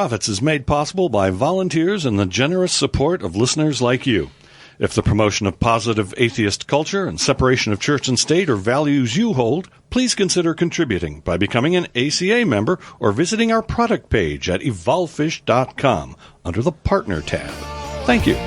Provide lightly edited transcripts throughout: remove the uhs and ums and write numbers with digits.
Prophets is made possible by volunteers and the generous support of listeners like you. If the promotion of positive atheist culture and separation of church and state are values you hold, please consider contributing by becoming an ACA member or visiting our product page at evolvefish.com under the Partner tab. Thank you.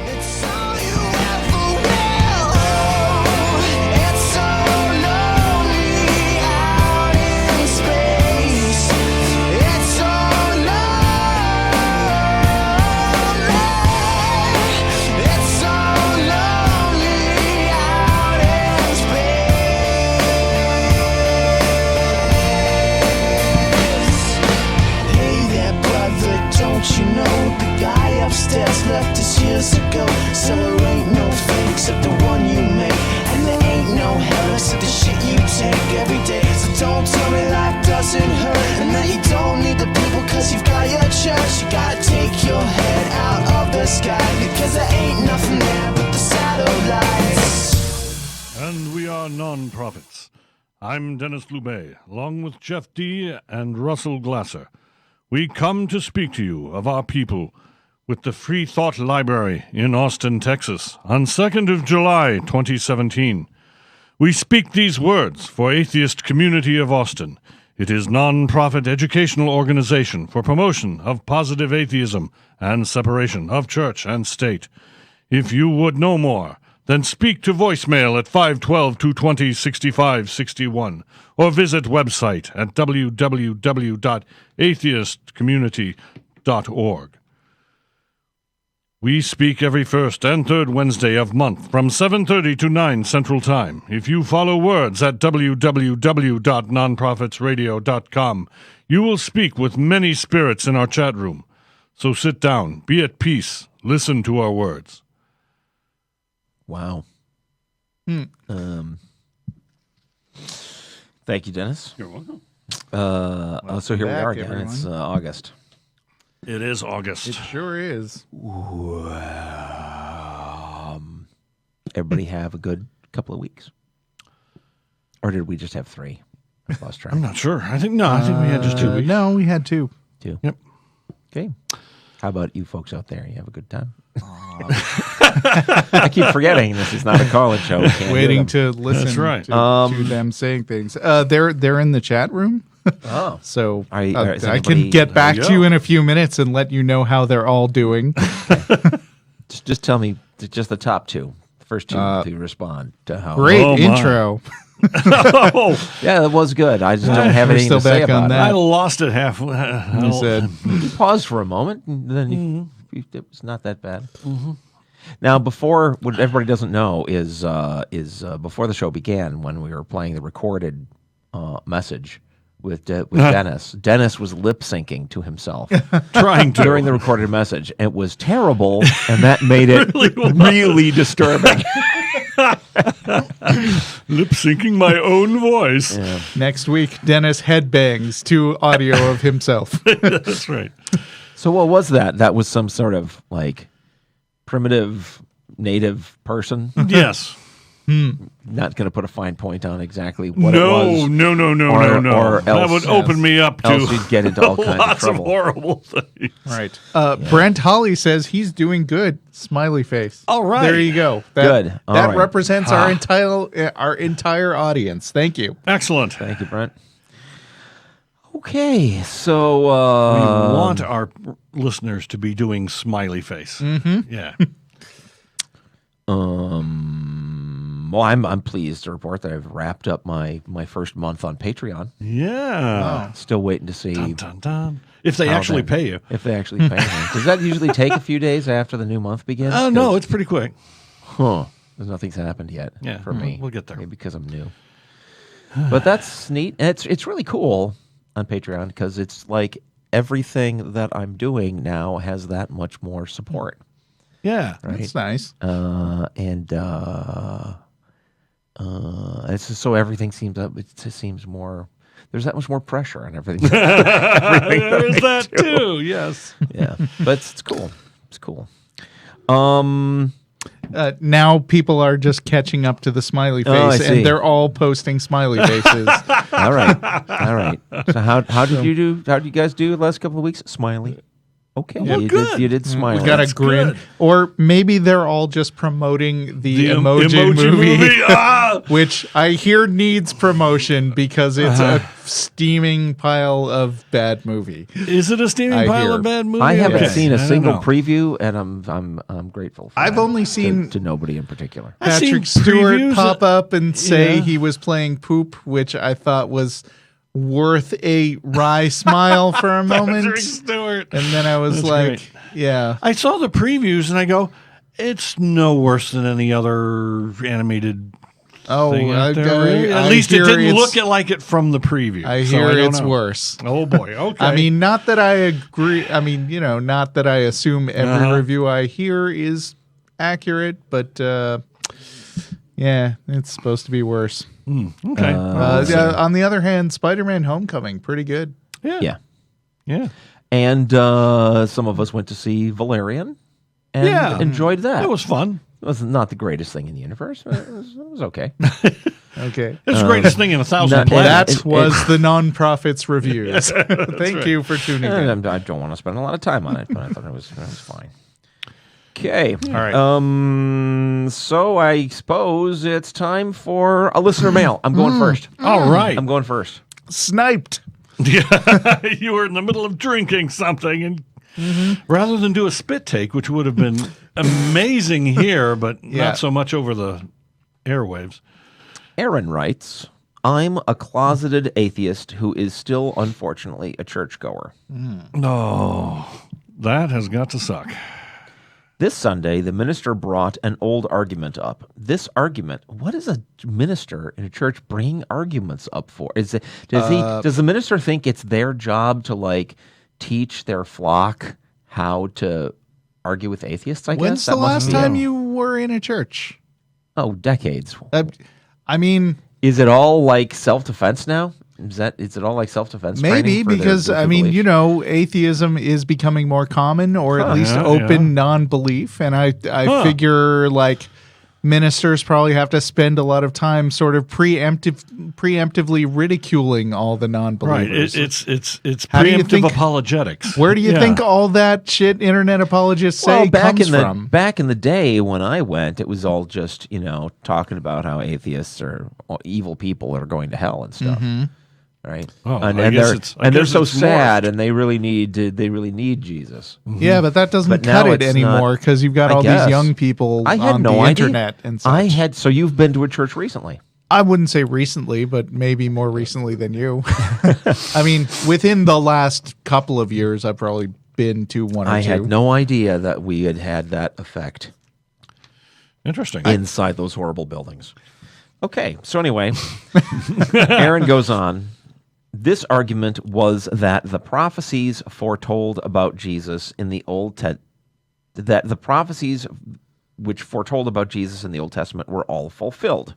Left us years ago, so there ain't no fake except the one you make, and there ain't no hell except the shit you take every day. So don't tell me life doesn't hurt, and that you don't need the people cause you've got your church. You gotta take your head out of the sky, because there ain't nothing there but the satellites. And we are Non-Prophets. I'm Denis Loubet, along with Jeff D. and Russell Glasser. We come to speak to you of our people with the Free Thought Library in Austin, Texas, on 2nd of July, 2017. We speak these words for Atheist Community of Austin. It is non-profit educational organization for promotion of positive atheism and separation of church and state. If you would know more, then speak to voicemail at 512-220-6561 or visit website at www.atheistcommunity.org. We speak every first and third Wednesday of month from 7:30 to 9 Central Time. If you follow words at www.nonprofitsradio.com, you will speak with many spirits in our chat room. So sit down, be at peace, listen to our words. Wow. Thank you, Dennis. You're welcome. So here we are again. Everyone. It's August. It is August. It sure is. Everybody have a good couple of weeks? Or did we just have 3? I lost track. I'm not sure. I think we had just 2 weeks. No, we had 2. 2. Yep. Okay. How about you folks out there? You have a good time? I keep forgetting this is not a college show. We can't Waiting hear them. to listen That's right. to them saying things. They're in the chat room. Oh. So Is I anybody- can get back There to you you go. in a few minutes and let you know how they're all doing. Just tell me just the top 2. The first 2 to respond to how. Great Oh, my. intro. Oh, Yeah, that was good. I just don't have We're anything still to say back about on it. that. I lost it halfway. He said, You paused for a moment, and then it was not that bad. Now, before, what everybody doesn't know is before the show began, when we were playing the recorded message with Dennis, Dennis was lip syncing to himself trying to. during the recorded message. It was terrible, and that made it really disturbing. Lip syncing my own voice. Yeah. next week, Dennis headbangs to audio of himself. That's right. So what was that? That was some sort of like primitive native person. Yes. Not going to put a fine point on exactly what it No. was. Or Or that else- would open me up to Else you'd get into all kinds of lots of trouble. horrible things. Right. Brent Holly says he's doing good. Smiley face. All right. There you go. Good. All That right. represents our entire audience. Thank you. Excellent. Thank you, Brent. Okay, so We want our listeners to be doing smiley face. Mm-hmm. Yeah. well, I'm pleased to report that I've wrapped up my first month on Patreon. Yeah. Still waiting to see Dun, dun, dun. If they how actually that- pay you. If they actually pay me. Does that usually take a few days after the new month begins? Oh, no, it's pretty quick. Huh. Because nothing's happened yet Yeah, for me. we'll get there. Maybe because I'm new. But that's neat. And it's really cool on Patreon because it's like everything that I'm doing now has that much more support. Yeah. Right? That's nice. It's just so everything seems up. It just seems more. There's that much more pressure on everything. There's that too, yes. Yeah, but it's cool. It's cool. Now people are just catching up to the smiley Oh, I face, see. and they're all posting smiley faces. All right. So how did you do? How did you guys do the last couple of weeks? Smiley. Okay, Well, good. You did smile. We got a That's grin. good. Or maybe they're all just promoting the emoji movie. Ah! Which I hear needs promotion because it's a steaming pile of bad movie. Is it a steaming I pile hear. of bad movies? I haven't Okay. seen I a don't single know. preview, and I'm grateful. For I've that, only seen to nobody in particular. I've seen Patrick Stewart previews pop up and say Yeah. he was playing poop, which I thought was worth a wry smile for a moment. Patrick Stewart. And then I was That's like, great. yeah. I saw the previews and I go, it's no worse than any other animated Oh, thing out there. I- really. At I least it hear didn't it's- look like it from the preview. I so hear don't it's know. worse. Oh boy. Okay. I mean, not that I agree. I mean, not that I assume every Uh-huh. review I hear is accurate, but yeah, it's supposed to be worse. okay. Yeah, on the other hand, Spider-Man: Homecoming, pretty good. Yeah. Yeah. And some of us went to see Valerian and Yeah. enjoyed that. It was fun. It was not the greatest thing in the universe, but it was okay. Okay, It's the greatest thing in 1,000 that- planets. that was the non-profits reviews. Thank you for tuning in. And I don't want to spend a lot of time on it, but I thought it was fine. Okay. All right. So I suppose it's time for a listener mail. I'm going first. All right. I'm going first. Sniped. Yeah, you were in the middle of drinking something, and rather than do a spit take, which would have been amazing here, but Yeah. not so much over the airwaves. Aaron writes, I'm a closeted atheist who is still, unfortunately, a churchgoer. No, that has got to suck. This Sunday, the minister brought an old argument up. This argument, what is a minister in a church bringing arguments up for? Does the minister think it's their job to teach their flock how to argue with atheists? I When's guess the That must last be time it. you were in a church? Oh, decades. I mean, Is it all like self-defense now? Is it all like self-defense? maybe training for because their I mean, beliefs? atheism is becoming more common, or at least yeah, open yeah. non-belief, and I figure ministers probably have to spend a lot of time sort of preemptively ridiculing all the Right. non-believers. It's How do you preemptive think- apologetics. Where do you Yeah. think all that shit internet apologists say comes from? back in the day when I went, it was all just talking about how atheists are evil people that are going to hell and stuff, right? Oh, and I guess they're so it's sad, morphed. and they really need Jesus. Yeah, but that doesn't But cut now it it's anymore because you've got I all guess. these young people I had on no the idea. internet and such. So you've been to a church recently? I wouldn't say recently, but maybe more recently than you. I mean, within the last couple of years, I've probably been to one or I two. had no idea that we had that effect Interesting. inside those horrible buildings. Okay, so anyway, Aaron goes on. This argument was that the prophecies foretold about Jesus in the that the prophecies which foretold about Jesus in the Old Testament were all fulfilled.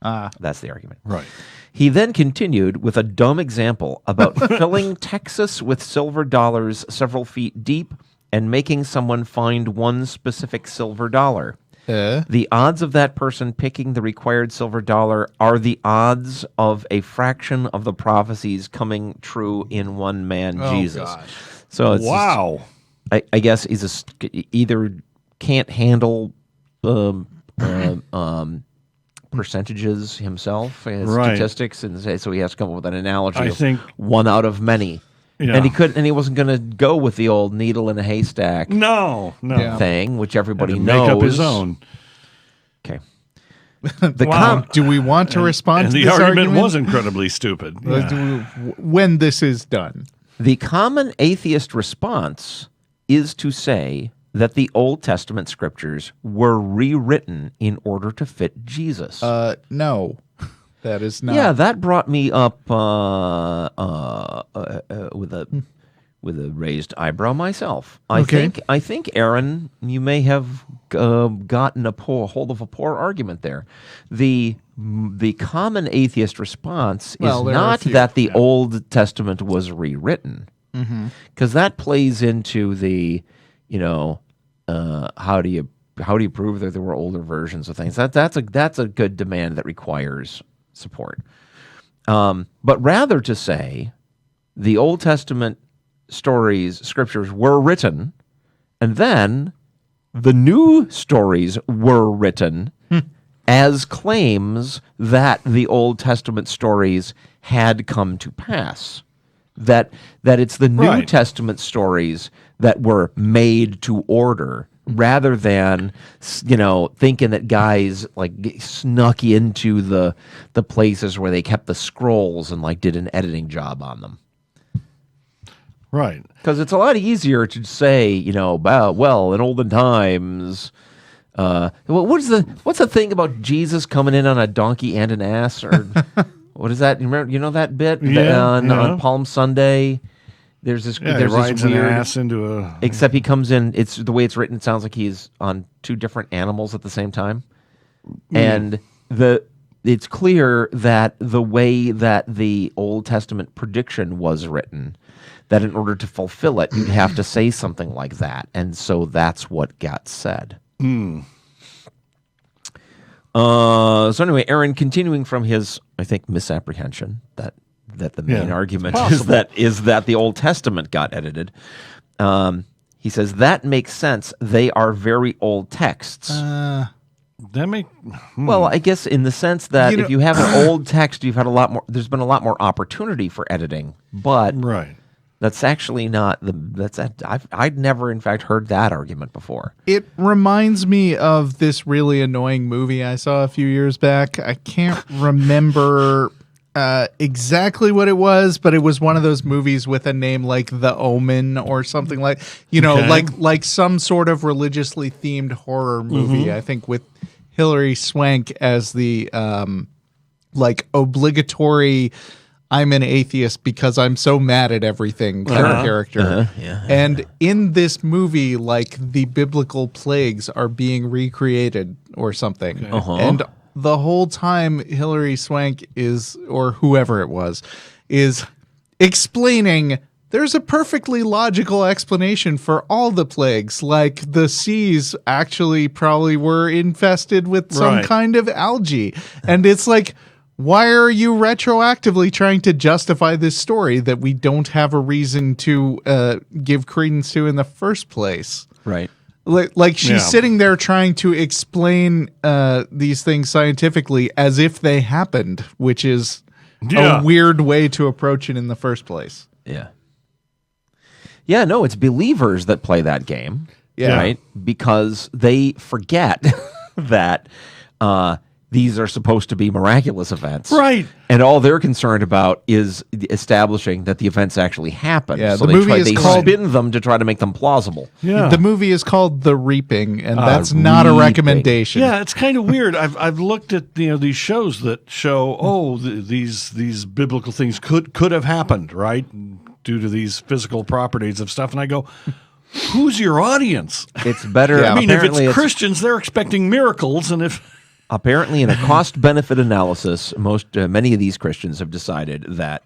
That's the argument. Right. He then continued with a dumb example about filling Texas with silver dollars several feet deep and making someone find one specific silver dollar. The odds of that person picking the required silver dollar are the odds of a fraction of the prophecies coming true in one man, Jesus. gosh. So it's Wow. I guess he's either can't handle percentages himself, his Right. statistics, and so he has to come up with an analogy. I of think- one out of many, Yeah. and he couldn't, and he wasn't going to go with the old needle in a haystack No. Yeah. thing, which everybody To knows. make up his own. Okay. The Wow. Do we want to respond And to the this argument was incredibly stupid. Yeah. when this is done? The common atheist response is to say that the Old Testament scriptures were rewritten in order to fit Jesus. No, that is not. Yeah, that brought me up with a raised eyebrow myself. I think Aaron, you may have gotten a hold of a poor argument there. The common atheist response Well, is there are a not few, that the Old Testament was rewritten, because that plays into the how do you prove that there were older versions of things? That's a good demand that requires support. But rather to say the Old Testament scriptures were written, and then the new stories were written as claims that the Old Testament stories had come to pass. That it's the New Right. Testament stories that were made to order, rather than thinking that guys snuck into the places where they kept the scrolls and did an editing job on them. Right. Because it's a lot easier to say, in olden times, what's the thing about Jesus coming in on a donkey and an ass, or what is that? You remember, that bit on Palm Sunday? There's this. Yeah, there's he rides this weird. an ass into a. Except he comes in. It's the way it's written. It sounds like he's on two different animals at the same time, and it's clear that the way that the Old Testament prediction was written, that in order to fulfill it, you'd have to say something like that, and so that's what got said. So anyway, Aaron, continuing from his, I think, misapprehension that the main argument is that the Old Testament got edited. He says that makes sense. They are very old texts. Well, I guess in the sense that if you have an old text, you've had a lot more. There's been a lot more opportunity for editing, but right. That's actually not I'd never, in fact, heard that argument before. It reminds me of this really annoying movie I saw a few years back. I can't remember exactly what it was, but it was one of those movies with a name like The Omen or something like some sort of religiously themed horror movie. I think with Hilary Swank as the obligatory I'm an atheist because I'm so mad at everything kind of character. And in this movie, the biblical plagues are being recreated or something. And the whole time Hilary Swank or whoever it was, is explaining there's a perfectly logical explanation for all the plagues. The seas actually probably were infested with some kind of algae. And it's why are you retroactively trying to justify this story that we don't have a reason to give credence to in the first place? Right. She's sitting there trying to explain these things scientifically as if they happened, which is a weird way to approach it in the first place. Yeah. Yeah, no, it's believers that play that game. Yeah. Right? Because they forget that these are supposed to be miraculous events. Right. And all they're concerned about is establishing that the events actually happened. Yeah, so the movie is called spin them to try to make them plausible. Yeah. The movie is called The Reaping, and that's not a Reaping. recommendation. Yeah, it's kind of weird. I've looked at these shows that show these biblical things could have happened, right, due to these physical properties of stuff, and I go, who's your audience? It's better. Yeah. I mean, if apparently it's Christians, they're expecting miracles, and if apparently in a cost-benefit analysis, many of these Christians have decided that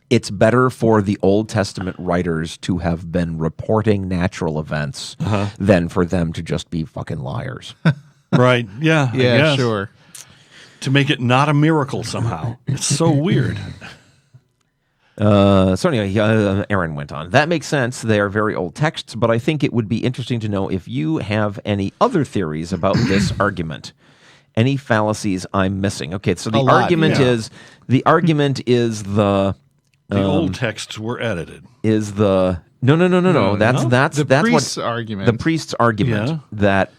it's better for the Old Testament writers to have been reporting natural events than for them to just be fucking liars. right, yeah, I Yeah, guess. sure. To make it not a miracle somehow. It's so weird. So anyway, Aaron went on. That makes sense. They are very old texts, but I think it would be interesting to know if you have any other theories about this argument. Any fallacies I'm missing? Okay, so the argument is the old texts were edited. Is the no. That's The priest's what argument. the priest's argument that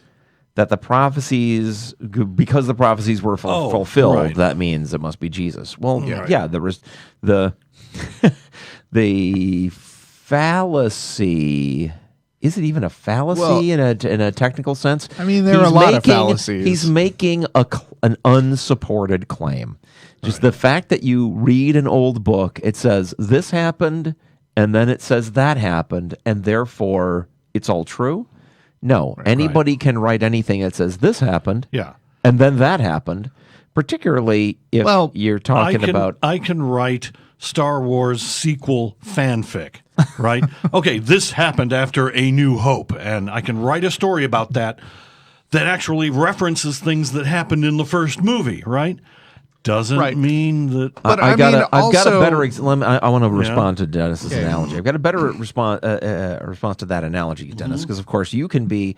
the prophecies, because the prophecies were fulfilled, right. that means it must be Jesus. Well, Right. there was the fallacy. Is it even a fallacy in a technical sense? I mean, there are a lot of fallacies. He's making an unsupported claim. Just the fact that you read an old book, it says this happened, and then it says that happened, and therefore it's all true. No, anybody can write anything that says this happened, and then that happened. Particularly if you're talking about, I can write Star Wars sequel fanfic, right? Okay, this happened after A New Hope, and I can write a story about that actually references things that happened in the first movie, right? doesn't mean that. But I've got a also- better. I want to respond to Dennis's analogy. I've got a better response to that analogy, Dennis, because of course you can be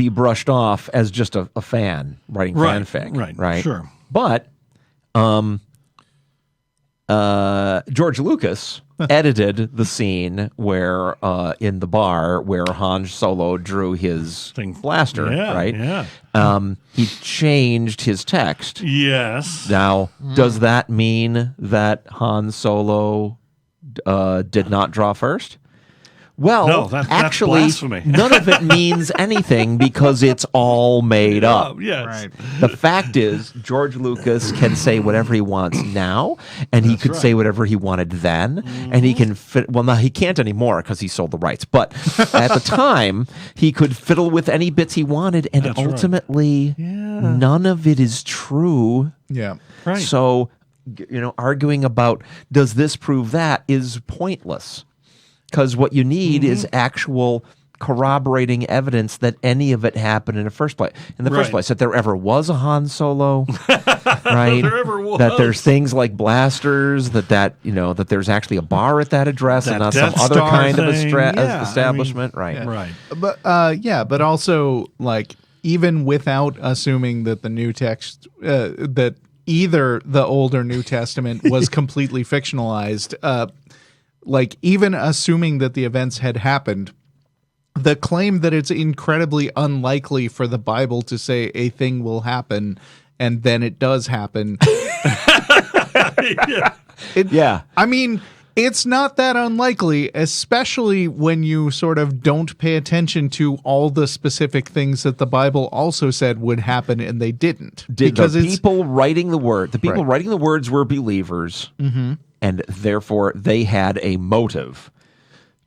brushed off as just a fan writing fanfic, right? Sure. But George Lucas edited the scene where in the bar where Han Solo drew his blaster, right? Yeah. He changed his text. Yes. Now, does that mean that Han Solo did not draw first? Well, No, that's actually, blasphemy. none of it means anything because it's all made up. Yes. Right. The fact is, George Lucas can say whatever he wants now, and he could say whatever he wanted then, and he can fit. Well, now he can't anymore because he sold the rights. But at the time, he could fiddle with any bits he wanted, and ultimately, none of it is true. Yeah. Right. So, arguing about does this prove that is pointless. Because what you need is actual corroborating evidence that any of it happened in the first place. That there ever was a Han Solo, right? There ever was. That there's things like blasters. That there's actually a bar at that address and not some Death other Star kind of thing. establishment, right? Right. But but also like even without assuming that the New Text that either the Old or New Testament was completely fictionalized, like even assuming that the events had happened, the claim that it's incredibly unlikely for the Bible to say a thing will happen and then it does happen. I mean, it's not that unlikely, especially when you sort of don't pay attention to all the specific things that the Bible also said would happen and they didn't. Because the people writing the words were believers, and therefore they had a motive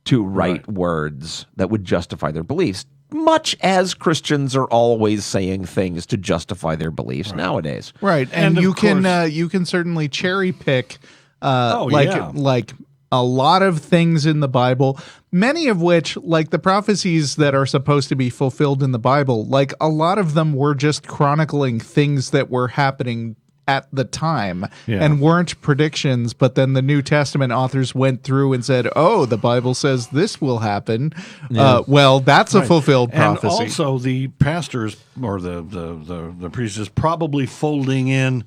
to write words that would justify their beliefs, much as Christians are always saying things to justify their beliefs nowadays. Right, and you can certainly cherry pick like a lot of things in the Bible, many of which, like the prophecies that are supposed to be fulfilled in the Bible, like a lot of them were just chronicling things that were happening at the time and weren't predictions, but then the New Testament authors went through and said, oh, the Bible says this will happen. Well, that's a fulfilled prophecy. And also the pastors or the priest is probably folding in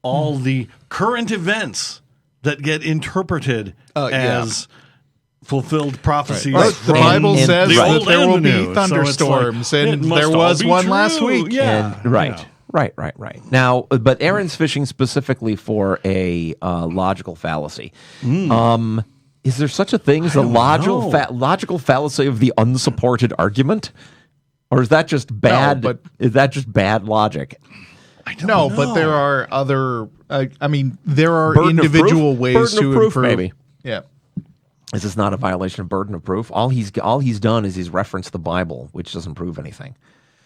all the current events that get interpreted as fulfilled prophecies. Right. The Bible says the that Old there and will the be New. thunderstorms, So it's like, and it must there all was be one true. last week. Right. Now, but Aaron's fishing specifically for a logical fallacy. Is there such a thing as a logical fallacy of the unsupported argument, or is that just bad? Is that just bad logic? I don't No, know. but there are other. I mean, there are Burden of individual proof? ways Burden to of proof, improve. maybe. Yeah. Is this not a violation of burden of proof? All he's done is he's referenced the Bible, which doesn't prove anything.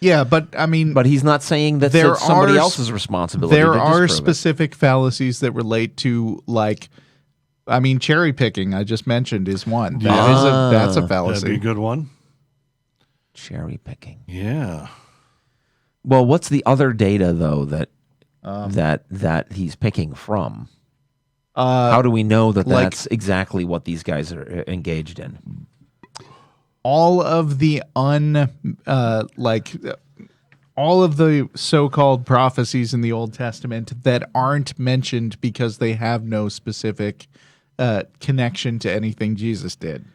Yeah, but I mean, But he's not saying that There it's somebody are- else's responsibility. there to are disprove it. specific fallacies that relate to, like, I mean, cherry picking. I just mentioned is one. That's a That'd be a fallacy. good one. Cherry picking. Yeah. Well, what's the other data though that he's picking from? How do we know that like- that's exactly what these guys are engaged in? All of the all of the so-called prophecies in the Old Testament that aren't mentioned because they have no specific connection to anything Jesus did.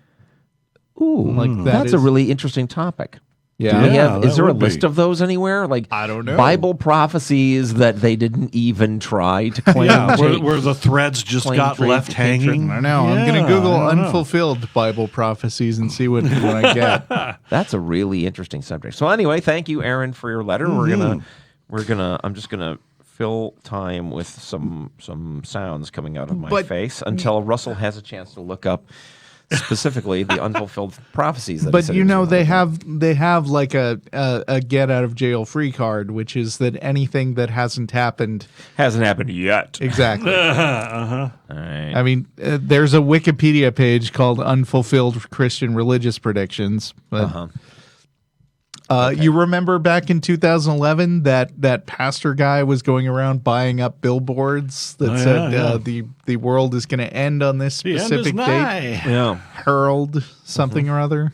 Ooh, Like that's a really interesting topic. Yeah. Do we Yeah, have, is that there a would be. list of those anywhere? Like I don't know. Bible prophecies that they didn't even try to claim. Yeah, to- where the threads just Claim got trade- left claim trade. hanging. I know. I'm going Yeah, to Google I don't know. unfulfilled Bible prophecies and see what I get. That's a really interesting subject. So anyway, thank you, Aaron, for your letter. I'm just gonna fill time with some sounds coming out of my face until Russell has a chance to look up specifically the unfulfilled prophecies. That he But said you he was know gonna they have like a get out of jail free card, which is that anything that hasn't happened hasn't happened yet. exactly. All right. I mean, there's a Wikipedia page called Unfulfilled Christian Religious Predictions. But, You remember back in 2011 that pastor guy was going around buying up billboards that said the world is going to end on this specific date. Yeah. Herald something or other.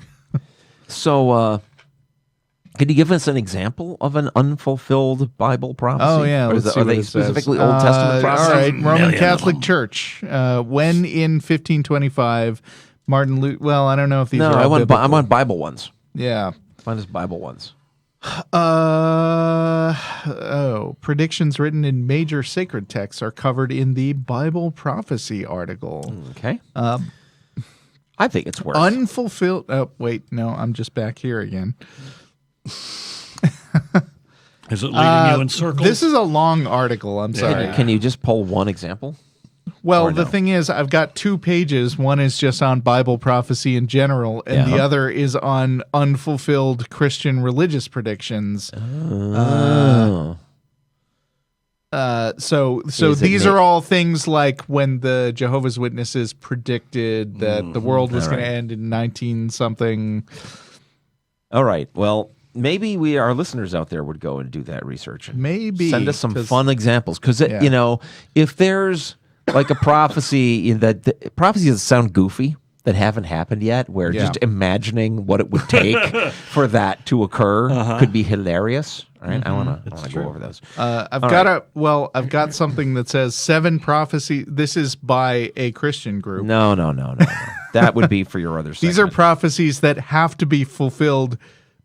So, can you give us an example of an unfulfilled Bible prophecy? Oh, yeah. Or Let's see are what they it specifically says. Old Testament prophecies? All right. Roman Catholic Church. When in 1525, Martin Luther... Well, I don't know if these are all biblical. I want Bible ones. Yeah. Find us Bible ones. Predictions written in major sacred texts are covered in the Bible prophecy article. Okay. I think it's worse. Unfulfilled... Oh, wait. No, I'm just back here again. Is it leading you in circles? This is a long article. I'm sorry. Can you just pull one example? Well, the thing is, I've got 2 pages. One is just on Bible prophecy in general, and the other is on unfulfilled Christian religious predictions. Oh. So these are all things like when the Jehovah's Witnesses predicted that the world was going to end in 19-something. All right. Well, maybe our listeners out there would go and do that research. And maybe. Send us some fun examples. Because, if there's like a prophecy prophecies that sound goofy that haven't happened yet, where just imagining what it would take for that to occur could be hilarious. All right, I want to go over those. I've got something that says 7 prophecy. This is by a Christian group. No. That would be for your other segment. These are prophecies that have to be fulfilled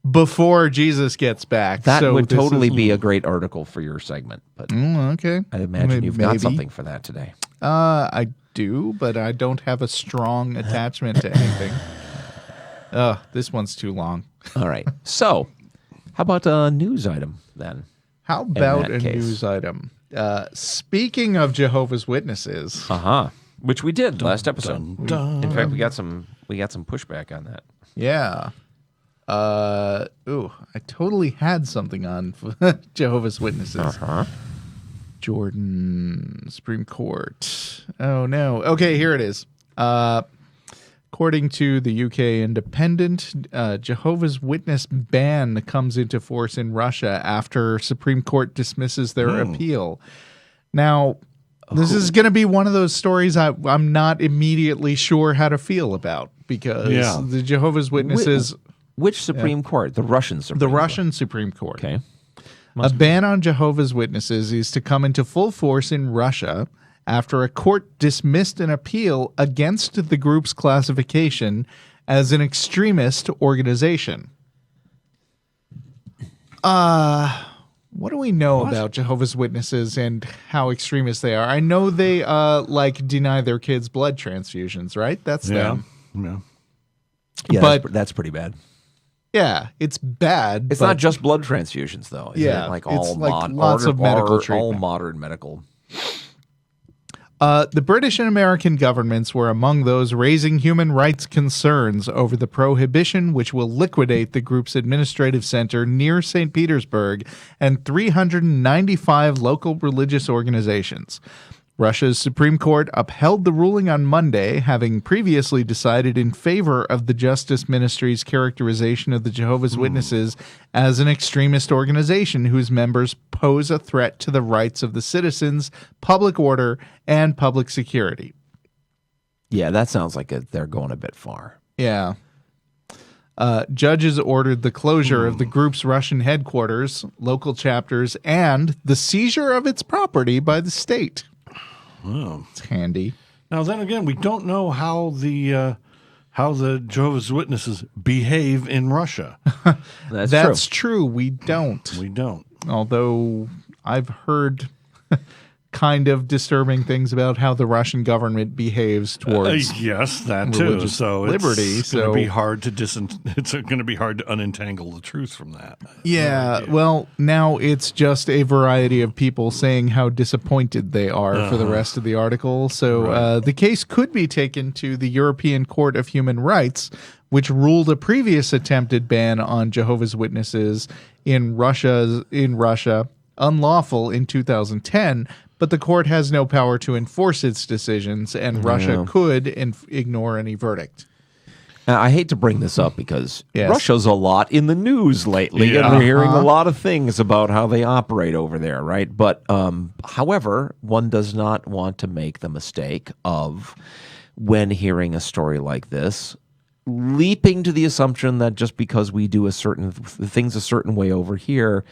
before Jesus gets back. That would totally be a great article for your segment. But okay. I imagine you've got something for that today. I do, but I don't have a strong attachment to anything. This one's too long. All right. So, how about a news item then? How about a news item? Speaking of Jehovah's Witnesses, which we did last episode. In fact, we got some pushback on that. Yeah. I totally had something on Jehovah's Witnesses. Jordan, Supreme Court. Oh, no. Okay, here it is. According to the UK Independent, Jehovah's Witness ban comes into force in Russia after Supreme Court dismisses their appeal. Now, this is going to be one of those stories I'm not immediately sure how to feel about because the Jehovah's Witnesses... Which Supreme Court? The Russian Supreme Court. The Russian Supreme Court. Okay. A ban on Jehovah's Witnesses is to come into full force in Russia after a court dismissed an appeal against the group's classification as an extremist organization. What do we know about Jehovah's Witnesses and how extremist they are? I know they deny their kids blood transfusions, right? That's them. Yeah, but that's pretty bad. Yeah, it's bad. It's not just blood transfusions, though. Lots of medical treatment. All modern medical. The British and American governments were among those raising human rights concerns over the prohibition, which will liquidate the group's administrative center near St. Petersburg and 395 local religious organizations. Russia's Supreme Court upheld the ruling on Monday, having previously decided in favor of the Justice Ministry's characterization of the Jehovah's Witnesses as an extremist organization whose members pose a threat to the rights of the citizens, public order, and public security. Yeah, that sounds like they're going a bit far. Yeah. Judges ordered the closure of the group's Russian headquarters, local chapters, and the seizure of its property by the state. Oh. It's handy. Now, then again, we don't know how the Jehovah's Witnesses behave in Russia. That's true. We don't. We don't. Although I've heard kind of disturbing things about how the Russian government behaves towards yes, that too. So liberty. It's going to be hard to it's going to be hard to unentangle the truth from that. Yeah. Well, now it's just a variety of people saying how disappointed they are for the rest of the article. So the case could be taken to the European Court of Human Rights, which ruled a previous attempted ban on Jehovah's Witnesses in Russia unlawful in 2010. But the court has no power to enforce its decisions, and Russia could ignore any verdict. I hate to bring this up because Yes. Russia's a lot in the news lately, Yeah. and we're hearing a lot of things about how they operate over there, right? But, however, one does not want to make the mistake of, when hearing a story like this, leaping to the assumption that just because we do things a certain way over here,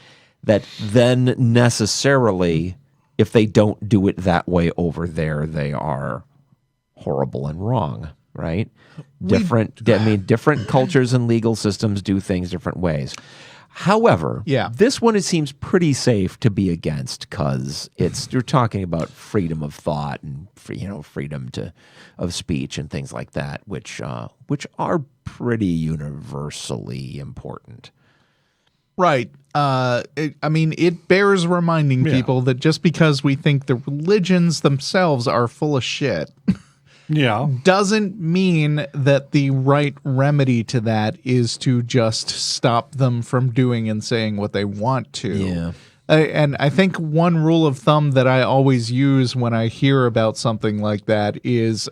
that then necessarily, if they don't do it that way over there, they are horrible and wrong, right? Different cultures and legal systems do things different ways. However, this one, it seems pretty safe to be against because you're talking about freedom of thought and freedom of speech and things like that, which are pretty universally important. Right. It bears reminding people that just because we think the religions themselves are full of shit doesn't mean that the right remedy to that is to just stop them from doing and saying what they want to. Yeah. And I think one rule of thumb that I always use when I hear about something like that is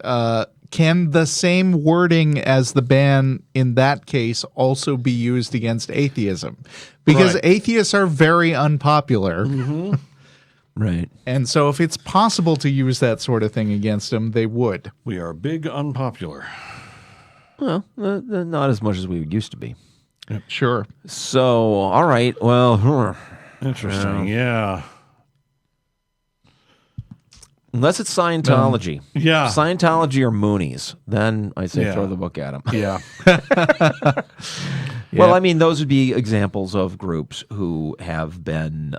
can the same wording as the ban in that case also be used against atheism? Because atheists are very unpopular. Mm-hmm. Right. And so if it's possible to use that sort of thing against them, they would. We are big unpopular. Well, not as much as we used to be. Sure. So, all right. Well, Interesting. Yeah. Unless it's Scientology. Yeah. Scientology or Moonies. Then I say Yeah. throw the book at them. Yeah. Well, I mean, those would be examples of groups who have been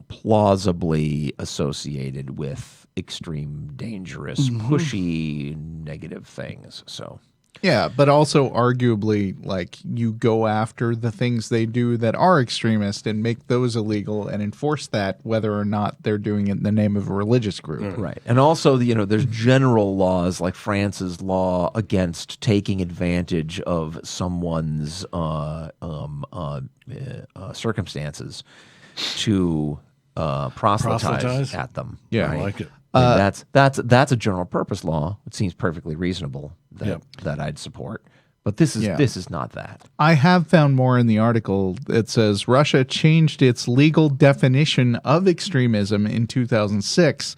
plausibly associated with extreme, dangerous, pushy, negative things. So, yeah, but also arguably, like, you go after the things they do that are extremist and make those illegal and enforce that whether or not they're doing it in the name of a religious group. right. And also, there's general laws like France's law against taking advantage of someone's circumstances to proselytize at them. Yeah. I like it. And that's a general purpose law. It seems perfectly reasonable that I'd support. But this is not that. I have found more in the article. It says Russia changed its legal definition of extremism in 2006,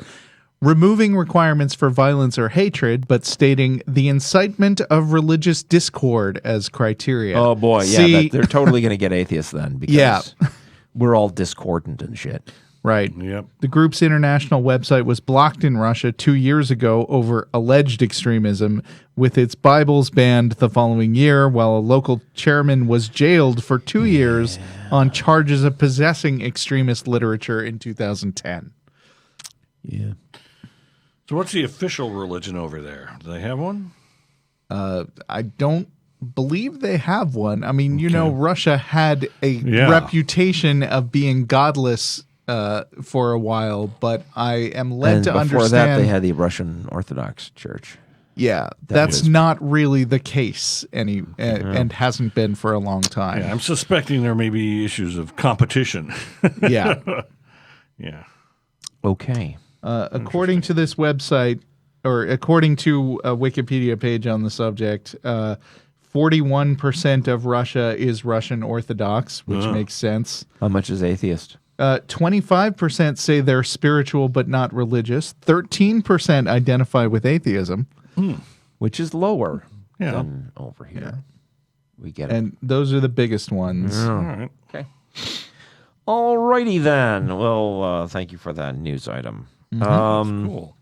removing requirements for violence or hatred, but stating the incitement of religious discord as criteria. Oh boy, See, they're totally going to get atheists then because we're all discordant and shit. Right. Yep. The group's international website was blocked in Russia 2 years ago over alleged extremism, with its Bibles banned the following year, while a local chairman was jailed for 2 years on charges of possessing extremist literature in 2010. Yeah. So what's the official religion over there? Do they have one? I don't believe they have one. I mean, Russia had a reputation of being godless for a while, but I am led to understand. Before that, they had the Russian Orthodox Church. Yeah, that's not really the case, and hasn't been for a long time. Yeah, I'm suspecting there may be issues of competition. Yeah. Yeah. Okay. According to this website, or according to a Wikipedia page on the subject, 41% of Russia is Russian Orthodox, which makes sense. How much is atheist? 25% say they're spiritual but not religious. 13% identify with atheism. Which is lower Yeah. than over here. Yeah. We get it. And those are the biggest ones. All right. Okay. All righty then. Well, thank you for that news item. Cool.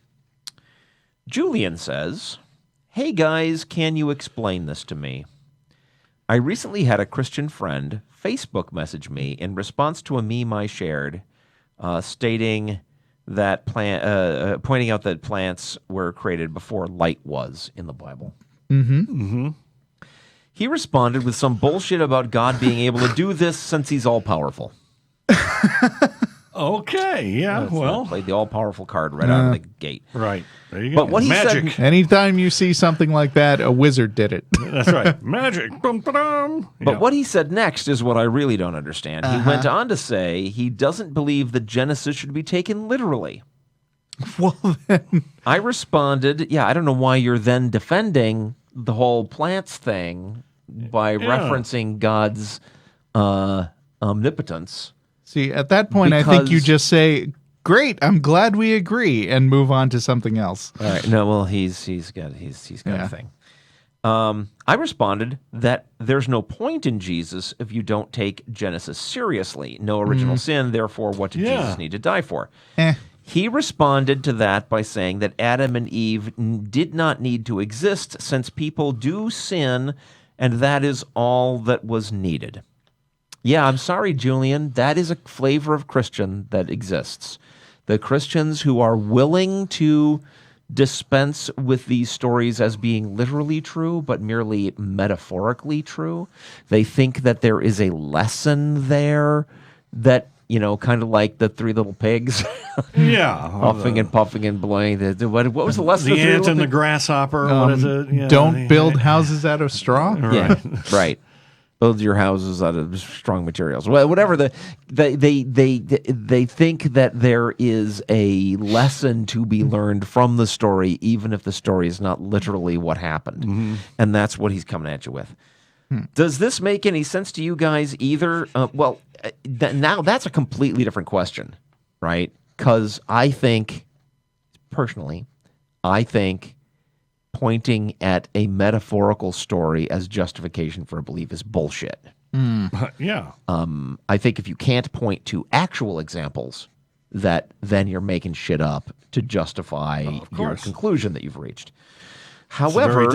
Julian says, "Hey guys, can you explain this to me? I recently had a Christian friend Facebook message me in response to a meme I shared, stating that pointing out that plants were created before light was in the Bible. He responded with some bullshit about God being able to do this since he's all powerful. Okay. Yeah. Well. Played the all powerful card right out of the gate. Right. There you go. But what he Magic. said, Anytime you see something like that, a wizard did it. That's right. Magic. Bum, ba-dum. But what he said next is what I really don't understand. He went on to say he doesn't believe that Genesis should be taken literally. Well, then. I responded, yeah, I don't know why you're then defending the whole plants thing by referencing God's omnipotence. See, at that point, I think you just say, "Great, I'm glad we agree," and move on to something else. All right. No, well, he's got a thing. I responded that there's no point in Jesus if you don't take Genesis seriously. No original sin, therefore, what did Jesus need to die for? He responded to that by saying that Adam and Eve did not need to exist since people do sin, and that is all that was needed. Yeah, I'm sorry, Julian. That is a flavor of Christian that exists. The Christians who are willing to dispense with these stories as being literally true, but merely metaphorically true. They think that there is a lesson there that, kind of like the Three Little Pigs. Yeah. Puffing and puffing and blowing. What was the lesson? The ant and the grasshopper. What is it? Yeah, don't build houses out of straw? Yeah, right. Build your houses out of strong materials. Well, whatever they think that there is a lesson to be learned from the story, even if the story is not literally what happened, and that's what he's coming at you with. Does this make any sense to you guys either? Now that's a completely different question, right? Because I think, personally, pointing at a metaphorical story as justification for a belief is bullshit. Yeah. I think if you can't point to actual examples, that then you're making shit up to justify your conclusion that you've reached. However,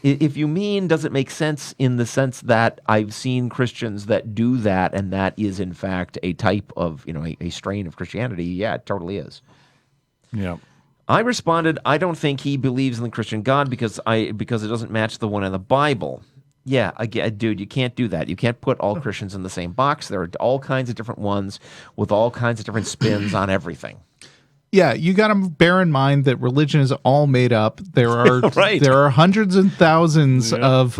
if you mean does it make sense in the sense that I've seen Christians that do that, and that is in fact a type of a strain of Christianity, yeah, it totally is. Yeah. I responded, I don't think he believes in the Christian God because it doesn't match the one in the Bible. Yeah, dude, you can't do that. You can't put all Christians in the same box. There are all kinds of different ones with all kinds of different spins on everything. Yeah, you got to bear in mind that religion is all made up. There are there are hundreds and thousands of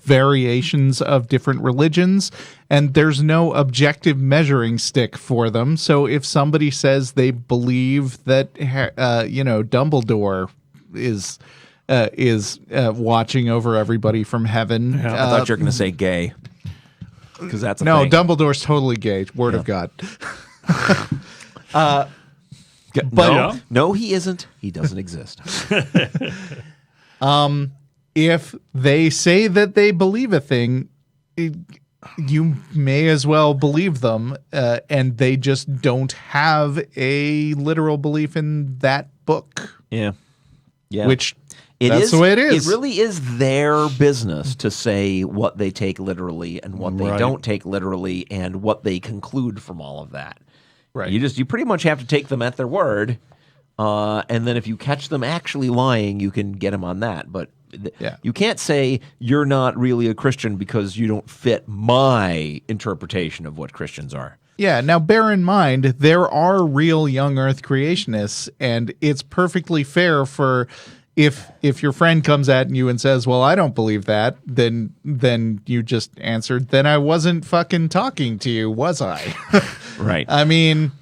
variations of different religions, and there's no objective measuring stick for them. So if somebody says they believe that Dumbledore is watching over everybody from heaven, I thought you were going to say gay, because that's no, thing. Dumbledore's totally gay. Word of God. But no, he isn't. He doesn't exist. If they say that they believe a thing, you may as well believe them, and they just don't have a literal belief in that book. Yeah. Which that's the way it is. It really is their business to say what they take literally and what they don't take literally, and what they conclude from all of that. Right. You pretty much have to take them at their word, and then if you catch them actually lying, you can get them on that. But you can't say you're not really a Christian because you don't fit my interpretation of what Christians are. Yeah. Now, bear in mind, there are real young Earth creationists, and it's perfectly fair for if your friend comes at you and says, "Well, I don't believe that," then you just answered, "Then I wasn't fucking talking to you, was I?" Right. I mean,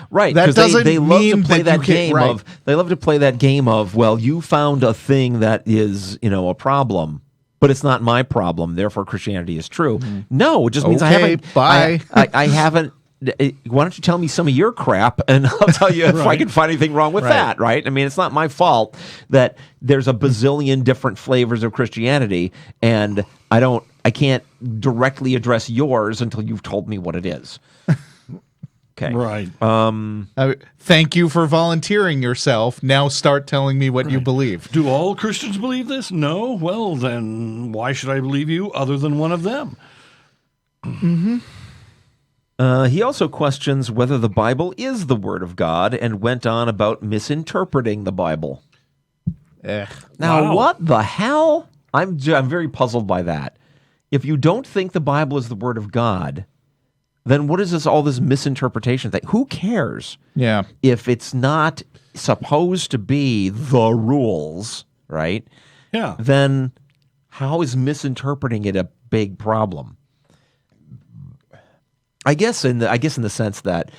right. That doesn't they love mean to play that that game of. They love to play that game of. Well, you found a thing that is a problem, but it's not my problem. Therefore, Christianity is true. No, it just means I haven't. Bye. I haven't. Why don't you tell me some of your crap, and I'll tell you if I can find anything wrong with that, right? I mean, it's not my fault that there's a bazillion different flavors of Christianity, and I can't directly address yours until you've told me what it is. Okay. Right. Thank you for volunteering yourself. Now start telling me what you believe. Do all Christians believe this? No? Well, then why should I believe you other than one of them? Mm-hmm. He also questions whether the Bible is the Word of God and went on about misinterpreting the Bible. Now, what the hell? I'm very puzzled by that. If you don't think the Bible is the Word of God, then what is all this misinterpretation thing? Who cares? Yeah. If it's not supposed to be the rules, right? Yeah. Then how is misinterpreting it a big problem? I guess in the sense that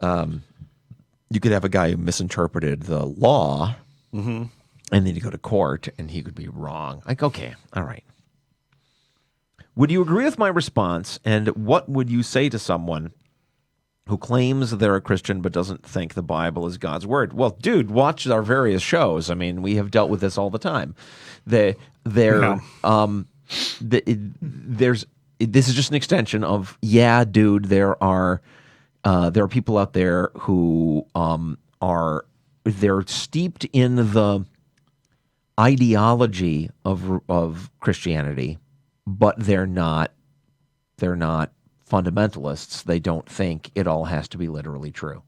you could have a guy who misinterpreted the law, and then you go to court, and he could be wrong. Like, okay, all right. Would you agree with my response, and what would you say to someone who claims they're a Christian but doesn't think the Bible is God's word? Well, dude, watch our various shows. I mean, we have dealt with this all the time. This is just an extension of, yeah, dude, there are people out there who they're steeped in the ideology of Christianity, but they're not fundamentalists. They don't think it all has to be literally true.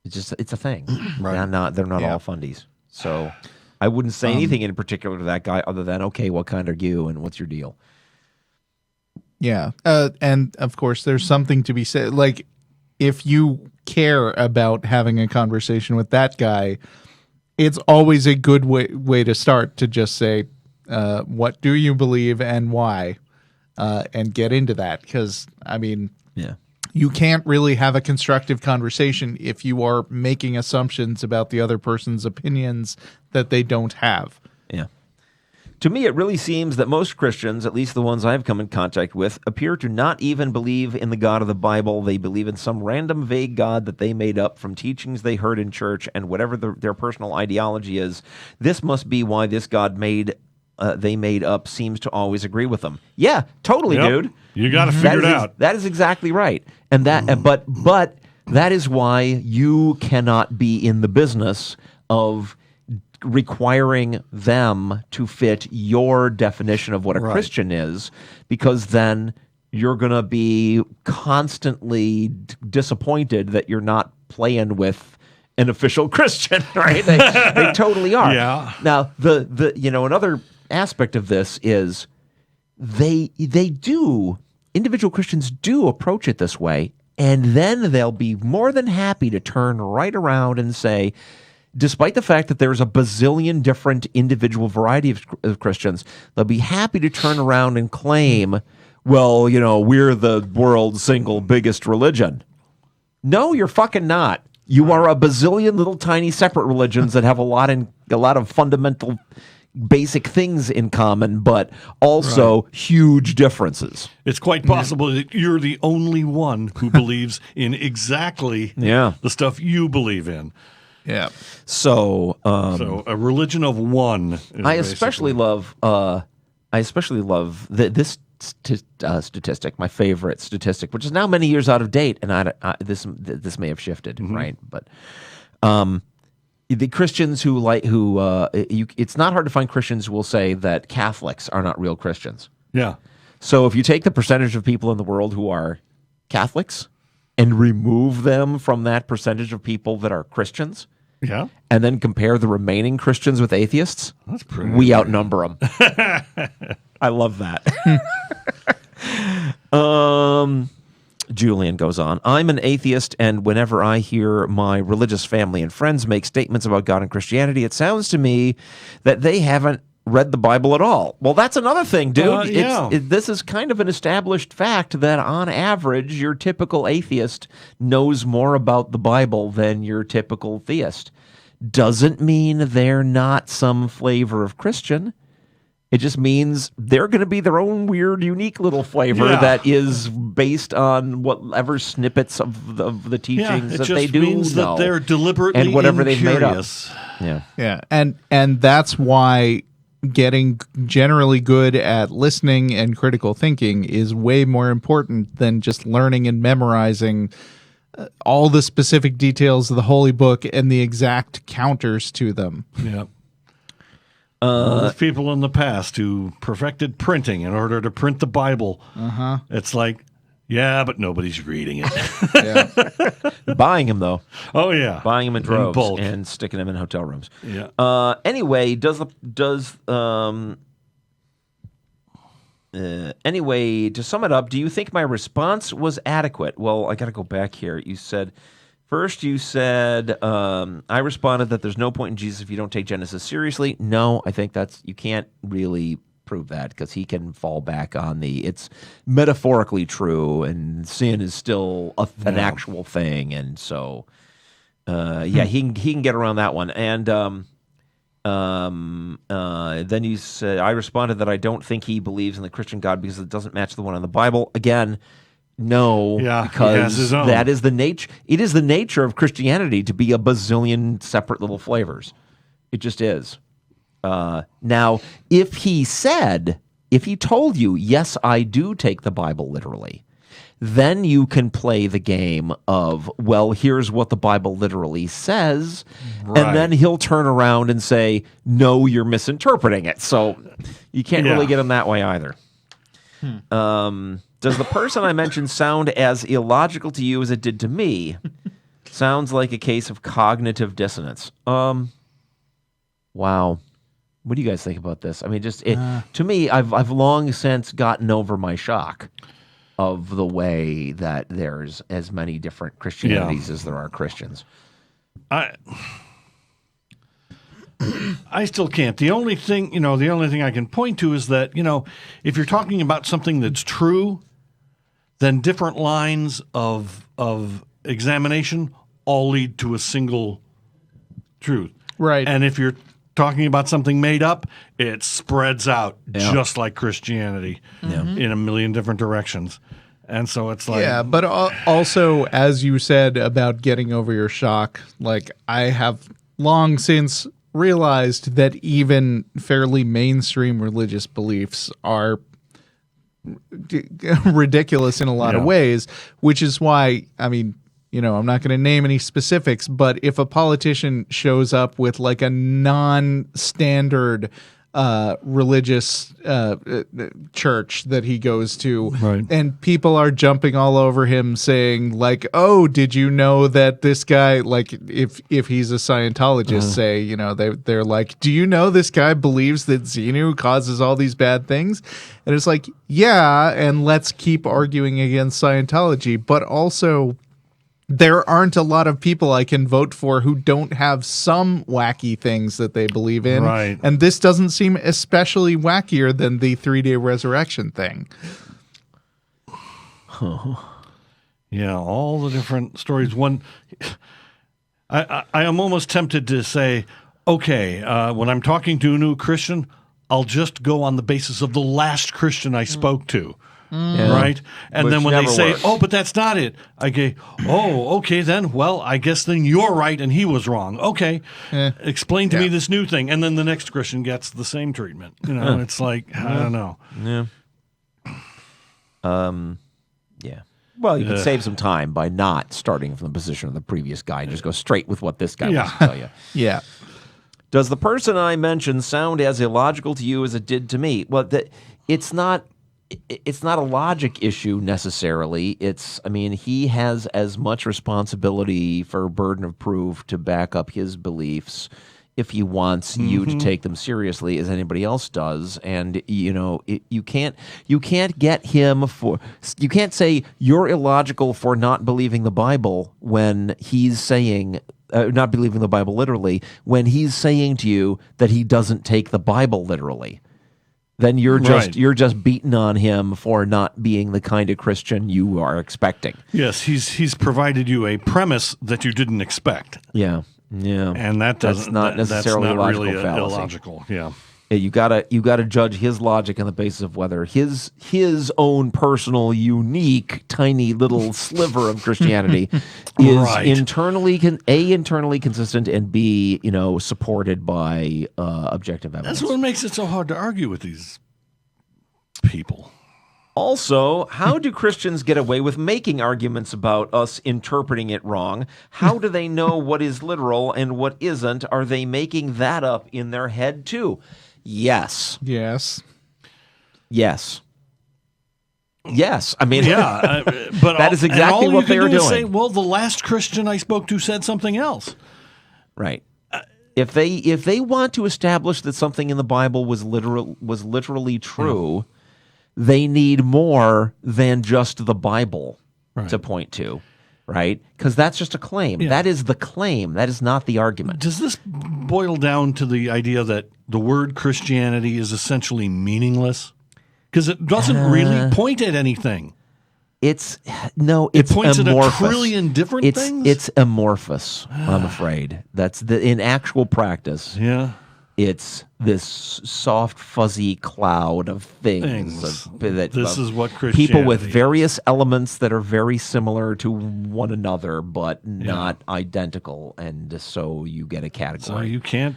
It's a thing. Right. They're not all fundies. So I wouldn't say anything in particular to that guy other than, okay, what kind are you and what's your deal? Yeah. And of course, there's something to be said. Like, if you care about having a conversation with that guy, it's always a good way to start, to just say, what do you believe and why? And get into that. Because, I mean, you can't really have a constructive conversation if you are making assumptions about the other person's opinions that they don't have. Yeah. To me, it really seems that most Christians, at least the ones I've come in contact with, appear to not even believe in the God of the Bible. They believe in some random vague God that they made up from teachings they heard in church, and whatever their personal ideology is, this must be why this God they made up seems to always agree with them. Yeah, totally, dude. You got to figure it out. That is exactly right. And that, but that is why you cannot be in the business of requiring them to fit your definition of what a Christian is, because then you're going to be constantly disappointed that you're not playing with an official Christian, right? They totally are. Yeah. Now, another aspect of this is individual Christians do approach it this way, and then they'll be more than happy to turn right around and say, despite the fact that there's a bazillion different individual variety of Christians, they'll be happy to turn around and claim, well, we're the world's single biggest religion. No, you're fucking not. You are a bazillion little tiny separate religions that have a lot of fundamental basic things in common, but also huge differences. It's quite possible that you're the only one who believes in exactly the stuff you believe in. Yeah. So a religion of one. I especially love this statistic, my favorite statistic, which is now many years out of date, and this may have shifted, right? But the Christians it's not hard to find Christians who will say that Catholics are not real Christians. Yeah. So if you take the percentage of people in the world who are Catholics and remove them from that percentage of people that are Christians, and then compare the remaining Christians with atheists, we outnumber them. I love that. Julian goes on, I'm an atheist, and whenever I hear my religious family and friends make statements about God and Christianity, it sounds to me that they haven't read the Bible at all. Well, that's another thing, dude. This is kind of an established fact that on average, your typical atheist knows more about the Bible than your typical theist. Doesn't mean they're not some flavor of Christian. It just means they're going to be their own weird, unique little flavor that is based on whatever snippets of the teachings that they do know. It just means that they're deliberately and whatever they've made up. Yeah. And that's why getting generally good at listening and critical thinking is way more important than just learning and memorizing all the specific details of the Holy Book and the exact counters to them. Yeah. There's people in the past who perfected printing in order to print the Bible. It's like, but nobody's reading it. Buying them, though. Oh, yeah. Buying them in droves bulk. and sticking them in hotel rooms. Yeah. Anyway, anyway, to sum it up, do you think my response was adequate? Well, I got to go back here. You said, I responded that there's no point in Jesus if you don't take Genesis seriously. No, I think you can't really prove that, because he can fall back on it's metaphorically true, and sin is still an actual thing. And so, he can get around that one. And Then you said, I responded that I don't think he believes in the Christian God because it doesn't match the one in the Bible. Again, no, Yeah, he has because his own. that is the nature. It is the nature of Christianity to be a bazillion separate little flavors. It just is. Now, if he told you, yes, I do take the Bible literally, then you can play the game of, well, here's what the Bible literally says, and then he'll turn around and say, no, you're misinterpreting it. So you can't really get him that way either. Does the person I mentioned sound as illogical to you as it did to me? Sounds like a case of cognitive dissonance. Wow. What do you guys think about this? I mean, to me, I've long since gotten over my shock of the way that there's as many different Christianities as there are Christians. I still can't. The only thing I can point to is that, if you're talking about something that's true, then different lines of examination all lead to a single truth. Right. And if you're talking about something made up, it spreads out just like Christianity in a million different directions. And so it's like... Yeah, but also, as you said about getting over your shock, like, I have long since realized that even fairly mainstream religious beliefs are ridiculous in a lot of ways, which is why, I mean, I'm not going to name any specifics, but if a politician shows up with like a non-standard religious church that he goes to, and people are jumping all over him saying like, oh, did you know that this guy, like if he's a Scientologist, say, they're like, do you know this guy believes that Xenu causes all these bad things? And it's like, yeah, and let's keep arguing against Scientology, but also there aren't a lot of people I can vote for who don't have some wacky things that they believe in. Right. And this doesn't seem especially wackier than the 3-day resurrection thing. Yeah, all the different stories. I am almost tempted to say, okay, when I'm talking to a new Christian, I'll just go on the basis of the last Christian I spoke to. Right? And Which then when they say, works. oh, but that's not it, I go, oh, okay, then, well, I guess then you're right and he was wrong. Okay, explain to me this new thing. And then the next Christian gets the same treatment. It's like, I don't know. Yeah. Well, you can save some time by not starting from the position of the previous guy and just go straight with what this guy wants to tell you. Yeah. Does the person I mentioned sound as illogical to you as it did to me? Well, it's not a logic issue necessarily. He has as much responsibility for burden of proof to back up his beliefs if he wants you to take them seriously as anybody else does. And you can't get him you can't say you're illogical for not believing the Bible when he's saying not believing the Bible literally when he's saying to you that he doesn't take the Bible literally. Then you're just beating on him for not being the kind of Christian you are expecting. Yes, he's provided you a premise that you didn't expect. Yeah. And that's not necessarily that's not a logical really fallacy. illogical. Yeah. You gotta judge his logic on the basis of whether his own personal, unique, tiny little sliver of Christianity is internally consistent and B, supported by objective evidence. That's what makes it so hard to argue with these people. Also, how do Christians get away with making arguments about us interpreting it wrong? How do they know what is literal and what isn't? Are they making that up in their head too? Yes. I mean, but that is exactly what they are doing. Say, well, the last Christian I spoke to said something else. Right. If they want to establish that something in the Bible was literally true, they need more than just the Bible to point to. Right? Because that's just a claim. Yeah. That is the claim. That is not the argument. Does this boil down to the idea that the word Christianity is essentially meaningless? Because it doesn't really point at anything. It's points amorphous. At a trillion different things? It's amorphous, I'm afraid. That's in actual practice. Yeah. It's this soft, fuzzy cloud of things. This is what people with Christianity various elements that are very similar to one another, but not identical, and so you get a category. So you can't.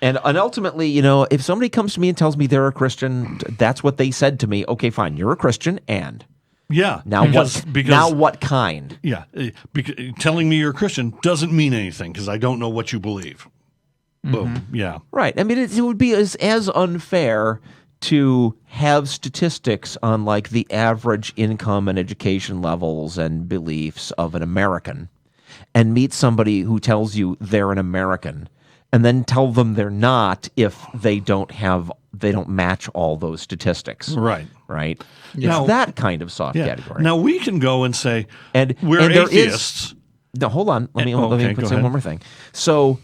And ultimately, if somebody comes to me and tells me they're a Christian, that's what they said to me. Okay, fine, you're a Christian, and now what kind? Yeah, because telling me you're a Christian doesn't mean anything because I don't know what you believe. Boom. Yeah. Right. I mean, it would be as unfair to have statistics on like the average income and education levels and beliefs of an American and meet somebody who tells you they're an American and then tell them they're not if they don't match all those statistics. Right. Right. Now, it's that kind kind of category. Now we can go and say we're and atheists. No, hold on. Let me say ahead. one more thing. So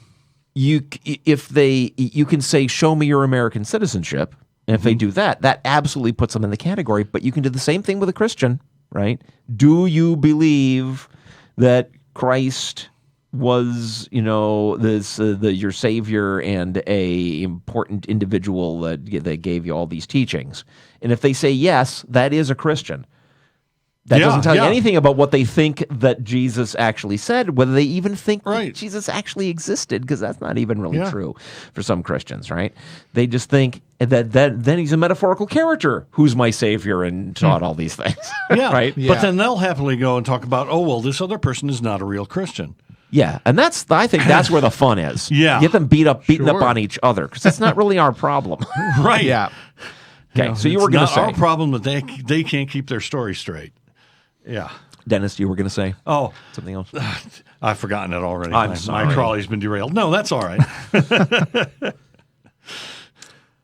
you can say, show me your American citizenship. And if they do that, that absolutely puts them in the category. But you can do the same thing with a Christian, right? Do you believe that Christ was, your savior and a important individual that gave you all these teachings? And if they say yes, that is a Christian. That doesn't tell you anything about what they think that Jesus actually said, whether they even think that Jesus actually existed, because that's not even really true for some Christians, right? They just think that then he's a metaphorical character who's my savior and taught all these things. Right? Yeah. But then they'll happily go and talk about, this other person is not a real Christian. Yeah, and I think that's where the fun is. Yeah. Get them beating up on each other, because that's not really our problem. Right. Yeah. Okay, so you were going to say. It's our problem that they can't keep their story straight. Yeah. Dennis, you were going to say something else? I've forgotten it already. I'm sorry. My trolley's been derailed. No, that's all right.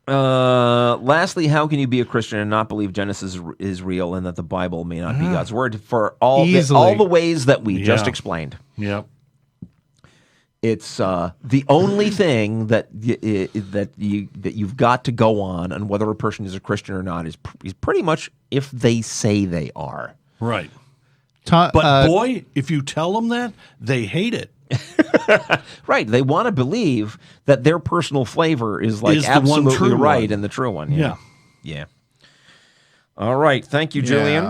Lastly, how can you be a Christian and not believe Genesis is real and that the Bible may not be God's word for all the ways that we just explained? Yep. It's the only thing that you've got to go on whether a person is a Christian or not is pretty much if they say they are. Right. But boy, if you tell them that, they hate it. Right. They want to believe that their personal flavor is absolutely right and the true one. Yeah. All right. Thank you, Julian.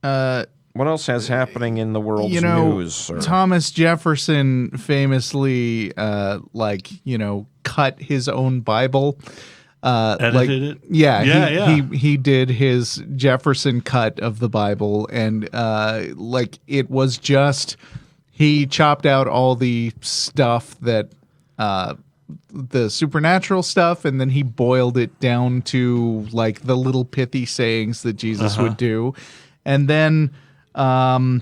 What else has happening in the world's news, sir? Thomas Jefferson famously, cut his own Bible. Edited it? Yeah. He did his Jefferson cut of the Bible, and it was just he chopped out all the stuff that the supernatural stuff, and then he boiled it down to like the little pithy sayings that Jesus would do, and then I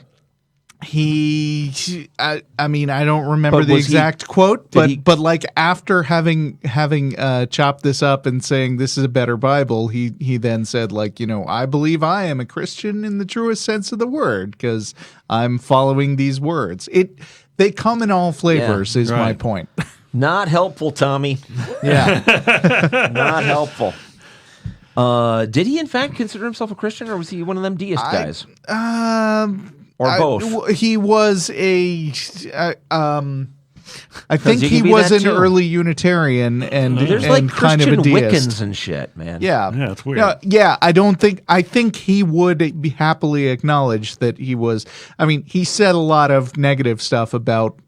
don't remember the exact quote, but like after having chopped this up and saying this is a better Bible, he then said I believe I am a Christian in the truest sense of the word because I'm following these words. They come in all flavors is my point. Not helpful, Tommy. Yeah. Not helpful. Did he in fact consider himself a Christian, or was he one of them deist guys? Or both? He was I think he was an early Unitarian and there's and kind of a Christian deist. Wiccans and shit, man. Yeah, it's weird. I think he would be happily acknowledge that he was. I mean, he said a lot of negative stuff about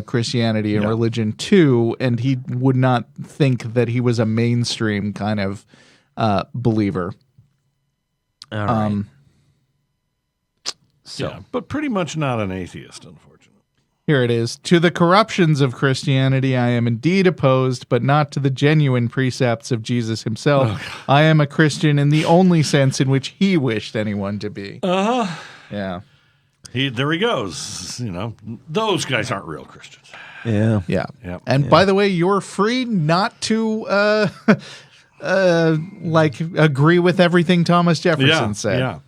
Christianity and religion too, and he would not think that he was a mainstream kind of believer. All right. But pretty much not an atheist, unfortunately. Here it is. To the corruptions of Christianity, I am indeed opposed, but not to the genuine precepts of Jesus himself. Oh, I am a Christian in the only sense in which he wished anyone to be. Yeah. There he goes. Those guys aren't real Christians. Yeah. And by the way, you're free not to agree with everything Thomas Jefferson said. Yeah.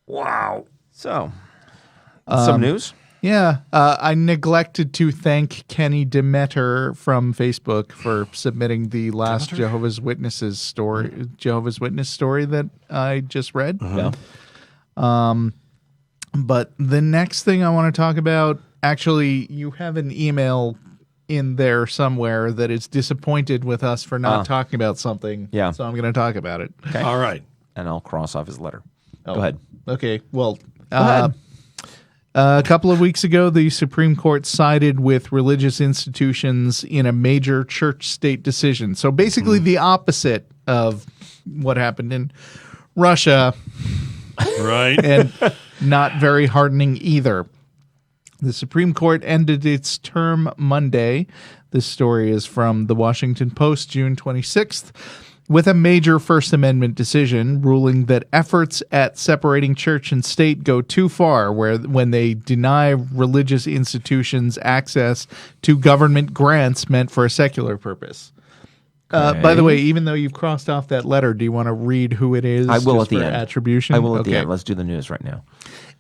Wow. So, some news? Yeah. I neglected to thank Kenny Demeter from Facebook for submitting the last Jehovah's Witness story that I just read. Yeah. But the next thing I want to talk about, actually, you have an email in there somewhere that is disappointed with us for not talking about something. Yeah. So I'm going to talk about it. Okay. All right. And I'll cross off his letter. Go ahead. Okay. Well, ahead. a couple of weeks ago, the Supreme Court sided with religious institutions in a major church-state decision. So basically the opposite of what happened in Russia. Right. And not very heartening either. The Supreme Court ended its term Monday. This story is from the Washington Post, June 26th, with a major First Amendment decision ruling that efforts at separating church and state go too far when they deny religious institutions access to government grants meant for a secular purpose. By the way, even though you've crossed off that letter, do you want to read who it is? I will just at the for end. Attribution? I will at the end. Let's do the news right now.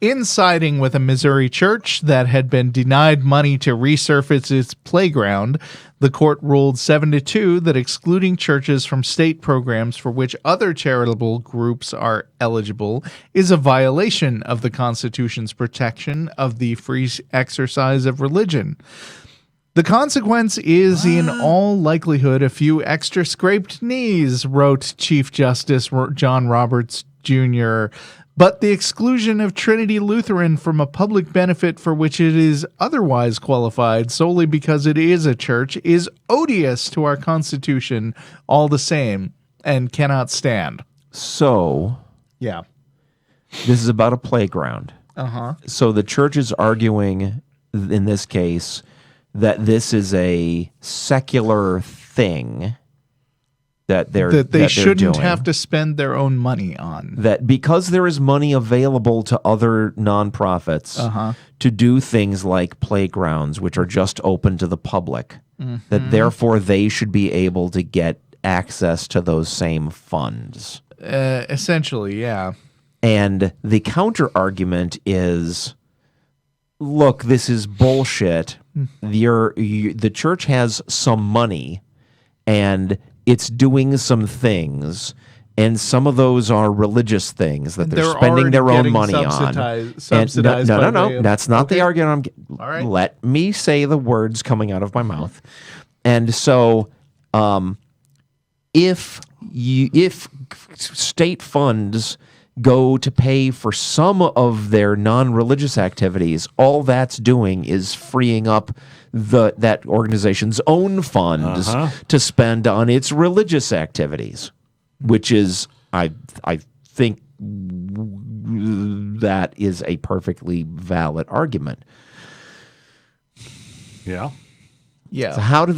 In siding with a Missouri church that had been denied money to resurface its playground, the court ruled 7-2 that excluding churches from state programs for which other charitable groups are eligible is a violation of the Constitution's protection of the free exercise of religion. The consequence is, in all likelihood, a few extra scraped knees, wrote Chief Justice John Roberts Jr., but the exclusion of Trinity Lutheran from a public benefit for which it is otherwise qualified solely because it is a church is odious to our Constitution all the same and cannot stand. So, Yeah. this is about a playground. Uh-huh. So the church is arguing, in this case, that this is a secular thing that They shouldn't doing. have to spend their own money on. That because there is money available to other nonprofits to do things like playgrounds, which are just open to the public, that therefore they should be able to get access to those same funds. Essentially, yeah. And the counter argument is, look, this is bullshit. The church has some money, and it's doing some things, and some of those are religious things that they're spending their own money on. Subsidized No. That's not the argument I'm getting. All right. Let me say the words coming out of my mouth. And so, if state funds go to pay for some of their non-religious activities, all that's doing is freeing up that organization's own funds to spend on its religious activities, which is, I think that is a perfectly valid argument. Yeah. Yeah. So how do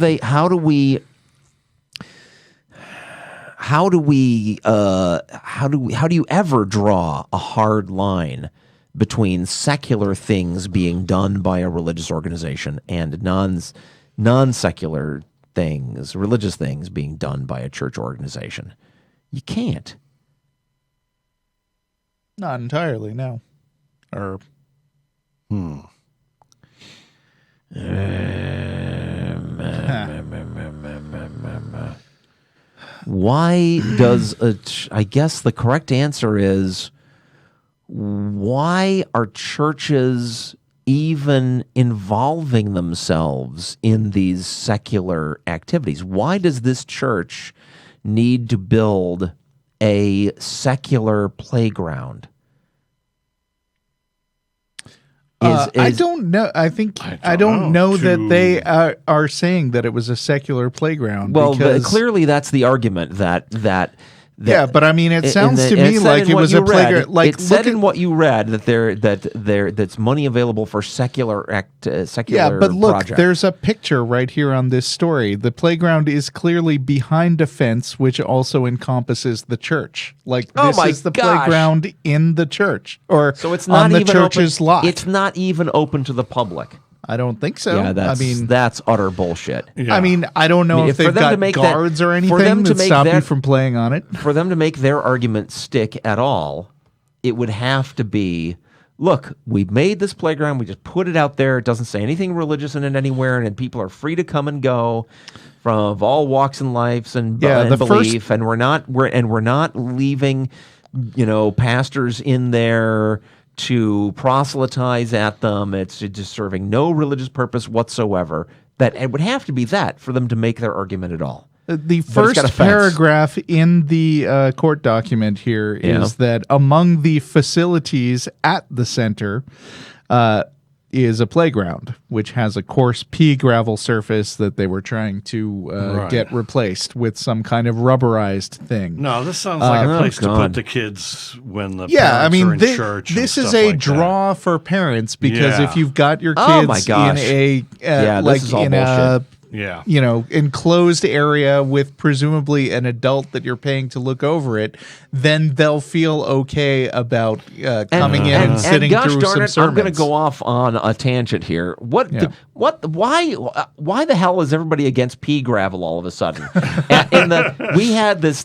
you ever draw a hard line between secular things being done by a religious organization and non-secular things, religious things being done by a church organization? You can't. Not entirely, no. Or Why does I guess the correct answer is, why are churches even involving themselves in these secular activities? Why does this church need to build a secular playground? I don't know. I don't know that they are saying that it was a secular playground. Well, because, clearly that's the argument that yeah, but I mean, it sounds to me like it was a playground. Like, it said in what you read that's money available for secular yeah, but look, projects. There's a picture right here on this story. The playground is clearly behind a fence, which also encompasses the church. Like, this is the playground in the church, or so it's not on the even church's open, lot. It's not even open to the public. I don't think so. Yeah, that's utter bullshit. Yeah. I mean, I don't know if they've got guards or anything that stop you from playing on it. For them to make their argument stick at all, it would have to be, look, we made this playground, we just put it out there, it doesn't say anything religious in it anywhere, and people are free to come and go from all walks and lives and belief, and we're not leaving, pastors in there to proselytize at them. It's just serving no religious purpose whatsoever. That it would have to be that for them to make their argument at all. The But it's got a first fence. paragraph in the court document here is that among the facilities at the center is a playground, which has a coarse pea gravel surface that they were trying to get replaced with some kind of rubberized thing. No, this sounds like a place to God. put the kids when the Yeah, I parents are mean, in church. this and is stuff a like draw for parents because Yeah. if you've got your Oh my kids gosh. in a Yeah, this like is all in a that. Yeah. enclosed area with presumably an adult that you're paying to look over it, then they'll feel okay about coming in and sitting gosh through darn some it, sermons. I'm going to go off on a tangent here. Why the hell is everybody against pea gravel all of a sudden? We have this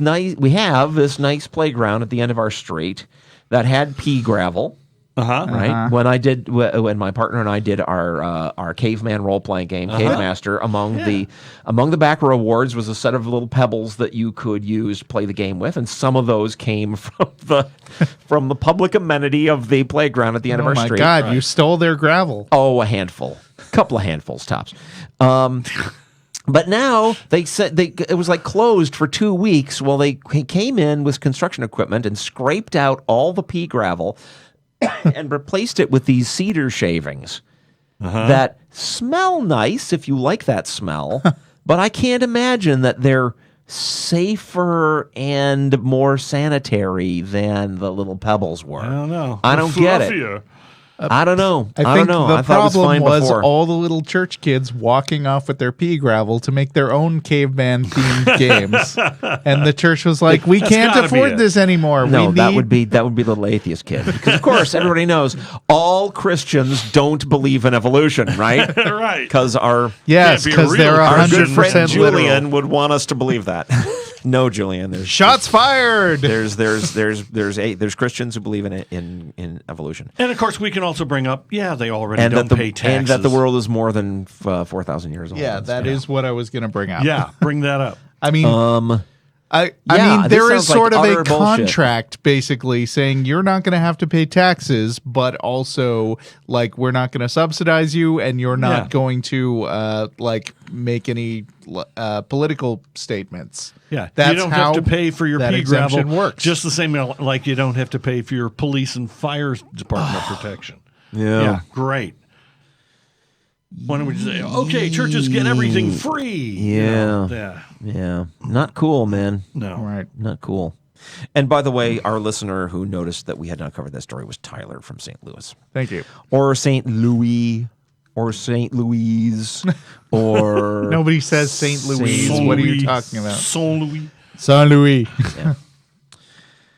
nice playground at the end of our street that had pea gravel. Right. When my partner and I did our caveman role playing game, Cave Master, among the backer awards was a set of little pebbles that you could use to play the game with, and some of those came from the public amenity of the playground at the end of our street. Oh my God, you stole their gravel. Oh, a handful, couple of handfuls tops. But now they said it was like closed for 2 weeks. Well, they came in with construction equipment and scraped out all the pea gravel and replaced it with these cedar shavings that smell nice if you like that smell, but I can't imagine that they're safer and more sanitary than the little pebbles were. I don't know. I don't get it. Fluffier. I don't know. I don't think know. the I thought it was problem fine was before. all the little church kids walking off with their pea gravel to make their own caveman themed games, and the church was like, "We can't gotta be afford it. this anymore. No, we that need would be the little atheist kid. Because of course everybody knows all Christians don't believe in evolution, right? Right. Because our yes, Can't be a because real they're our good 100% friend literal. Julian would want us to believe that. No, Julian. There's Shots fired. There's Christians who believe in evolution, And of course, we can also bring up, they already and don't that pay taxes. and that the world is more than 4,000 years old. Yeah, that is what I was going to bring up. Yeah, bring that up. I mean, I yeah, mean, this there is sounds like sort of utter a bullshit. contract basically saying you're not going to have to pay taxes, but also like we're not going to subsidize you, and you're not Yeah. going to like make any political statements. Yeah, That's you don't how have to pay for your that pea gravel. exemption works. Just the same like you don't have to pay for your police and fire department protection. Yeah. Yeah, great. Why don't we just say, okay, churches get everything free? Yeah. Yeah, not cool, man. No. Right. Not cool. And by the way, our listener who noticed that we had not covered that story was Tyler from St. Louis. Thank you. Or St. Louis, or St. Louise, or... Nobody says St. Louis. Saint What are Louis, you talking about? Saint Louis. Saint Louis.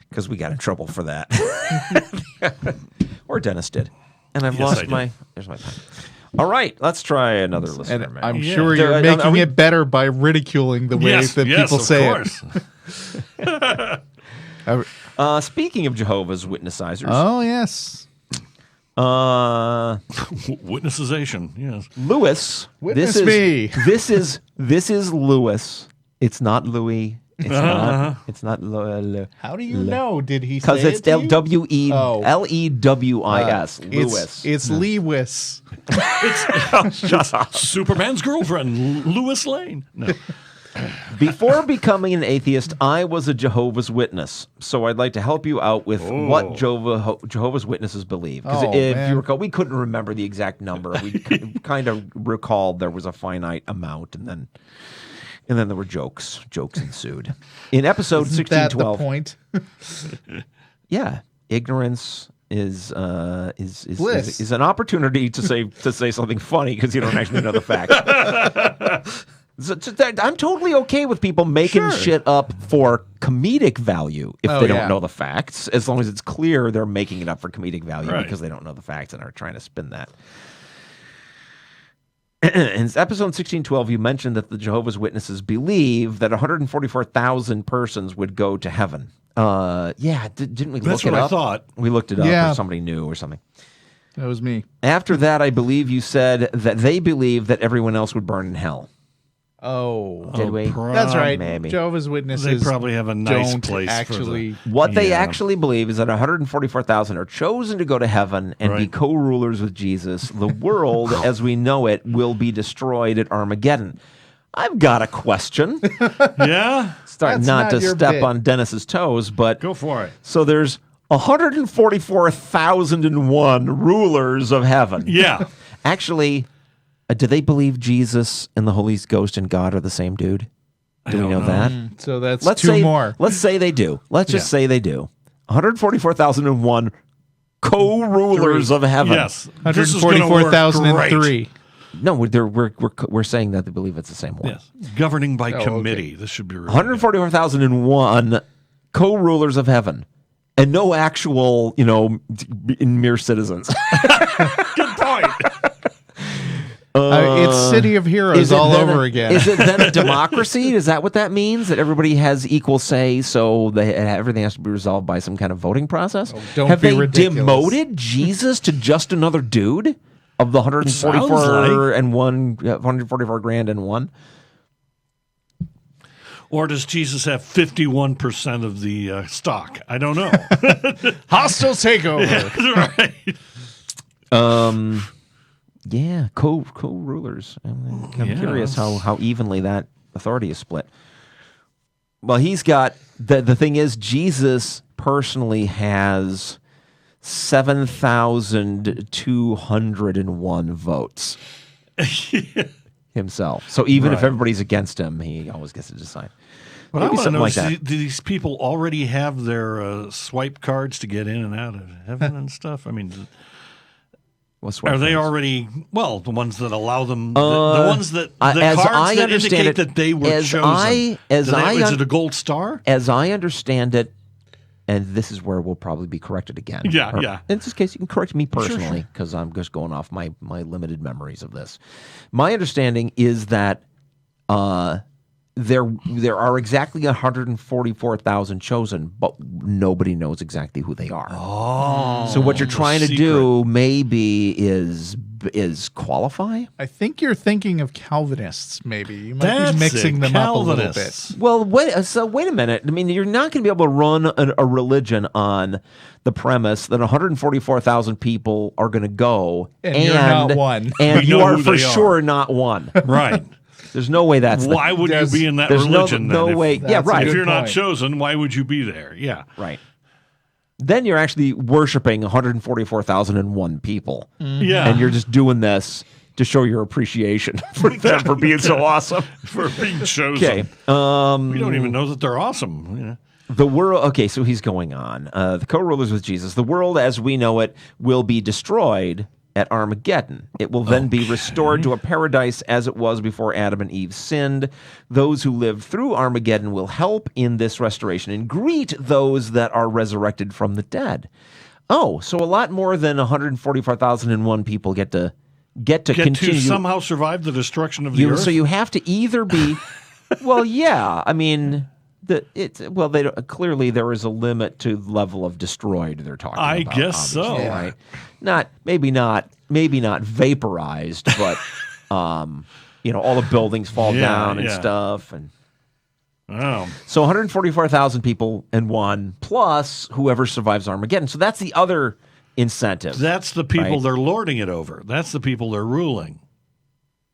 Because we got in trouble for that. Or Dennis did. And I've Yes, I lost did. my... There's my pen. All right, let's try another listener. And mail. I'm Yeah. sure you're Are making we- it better by ridiculing the way Yes, that yes, people of say course. it. Speaking of Jehovah's Witnessizers, Oh, yes. Witnessization, yes. Lewis. Witness this is, me. This is Lewis. It's not Louis. It's not. It's not Louis. How do you know? Did he say Because it's it to you? Lewis. Lewis. It's Lewis. Superman's girlfriend, Lois Lane. No. Before becoming an atheist, I was a Jehovah's Witness. So I'd like to help you out with what Jehovah's Witnesses believe. Because Oh, if man. you recall, we couldn't remember the exact number. We kind of recalled there was a finite amount, and then there were jokes. Jokes ensued. In episode Isn't that the 1612, point? yeah, ignorance is Bliss. an opportunity to say something funny because you don't actually know the facts. So I'm totally okay with people making shit up for comedic value if they don't know the facts, as long as it's clear they're making it up for comedic value Right. because they don't know the facts and are trying to spin that. In episode 1612, you mentioned that the Jehovah's Witnesses believe that 144,000 persons would go to heaven. Didn't we That's look it what I up? thought. We looked it up, Yeah. or somebody knew, or something. That was me. After that, I believe you said that they believe that everyone else would burn in hell. Oh, Did we? that's right. Maybe. Jehovah's Witnesses. They probably have a nice don't place actually. What they Yeah. actually believe is that 144,000 are chosen to go to heaven and be Right. co-rulers with Jesus. The world, as we know it, will be destroyed at Armageddon. I've got a question. Yeah, Starting That's not not to your step bit. on Dennis's toes, but go for it. so there's 144,001 rulers of heaven. Yeah. Actually, do they believe Jesus and the Holy Ghost and God are the same dude? Do we don't know know. that? So that's Let's two say more. Let's say they do. Let's just Yeah. say they do. 144,001 co-rulers of heaven. Yes. This is gonna work 144,003. great. No, we're saying that they believe it's the same one. Yes. Governing by okay. committee. This should be really 144,001 co-rulers of heaven, and no actual, mere citizens. good point. It's City of Heroes all over again. Is it then a democracy? Is that what that means? That everybody has equal say, so everything has to be resolved by some kind of voting process? don't Have be they ridiculous. demoted Jesus to just another dude of the 144 Sounds and one, 144 grand and one? Or does Jesus have 51% of the stock? I don't know. Hostile takeover. Right. Yeah, co-rulers. I'm curious how evenly that authority is split. Well, he's got the thing is Jesus personally has 7,201 votes himself. So even if Right. everybody's against him, he always gets to decide. But I Maybe want to something know, like that. do these people already have their swipe cards to get in and out of heaven and stuff? I mean, What's are they cards? already, well, the ones that allow them, the ones that, the as cards I that understand indicate it, that they were as chosen? is Is it a gold star? As I understand it, and this is where we'll probably be corrected again. Yeah, Or, yeah. In this case, you can correct me personally because I'm just going off my limited memories of this. My understanding is that there are exactly 144,000 chosen, but nobody knows exactly who they are. Oh. So what you're trying to do maybe is qualify. I think you're thinking of Calvinists, maybe. You might That's be mixing it, them up a little bit. Calvinists. Well, wait a minute. I mean, you're not going to be able to run a religion on the premise that 144,000 people are going to go, And you're not one. and We you know are who for they are. sure not one. Right. There's no way that's Why would you be in that there's religion no then? way. If, Yeah, That's a right. if you're not point. chosen, why would you be there? Yeah. Right. Then you're actually worshiping 144,001 people, Yeah. and you're just doing this to show your appreciation for them for being so awesome. for being chosen. Okay. We don't even know that they're awesome. You know? The world. Okay, so he's going on. The co-rulers with Jesus. The world as we know it will be destroyed at Armageddon. It will then be restored to a paradise as it was before Adam and Eve sinned. Those who lived through Armageddon will help in this restoration and greet those that are resurrected from the dead. Oh, so a lot more than 144,001 people get to continue to somehow survive the destruction of the earth. So you have to either be, well, yeah. I mean, clearly there is a limit to the level of destroyed they're talking I about. guess so. obviously, right? Maybe not vaporized, but all the buildings fall Yeah, down and yeah. stuff, and Oh. so 144,000 people and one plus whoever survives Armageddon. So that's the other incentive. That's the people Right. they're lording it over. That's the people they're ruling.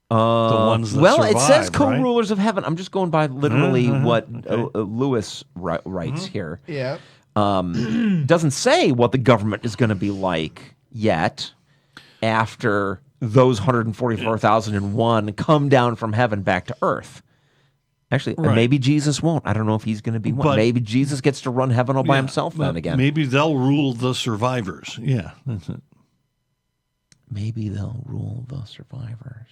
The ones that it says survive, right? co-rulers of heaven. I'm just going by literally what Lewis writes here. Yeah. Doesn't say what the government is going to be like yet after those 144,001 come down from heaven back to earth. Actually, Right. maybe Jesus won't. I don't know if he's going to be one. But- Maybe Jesus gets to run heaven all by himself then again. Maybe they'll rule the survivors. Yeah. That's it. Maybe they'll rule the survivors.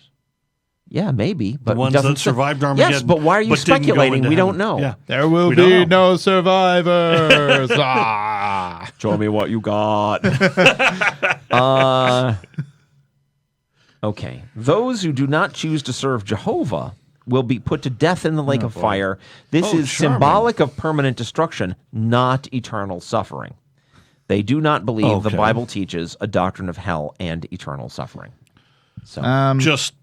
Yeah, maybe. But The ones doesn't that say- survived Armageddon. Yes, but why are you but didn't go speculating? into We don't heaven. know. Yeah. There will We don't be know. no survivors. Ah. Show me what you got. Okay. Those who do not choose to serve Jehovah will be put to death in the lake of fire. This Oh, is charming. symbolic of permanent destruction, not eternal suffering. They do not believe the Okay. Bible teaches a doctrine of hell and eternal suffering. So Just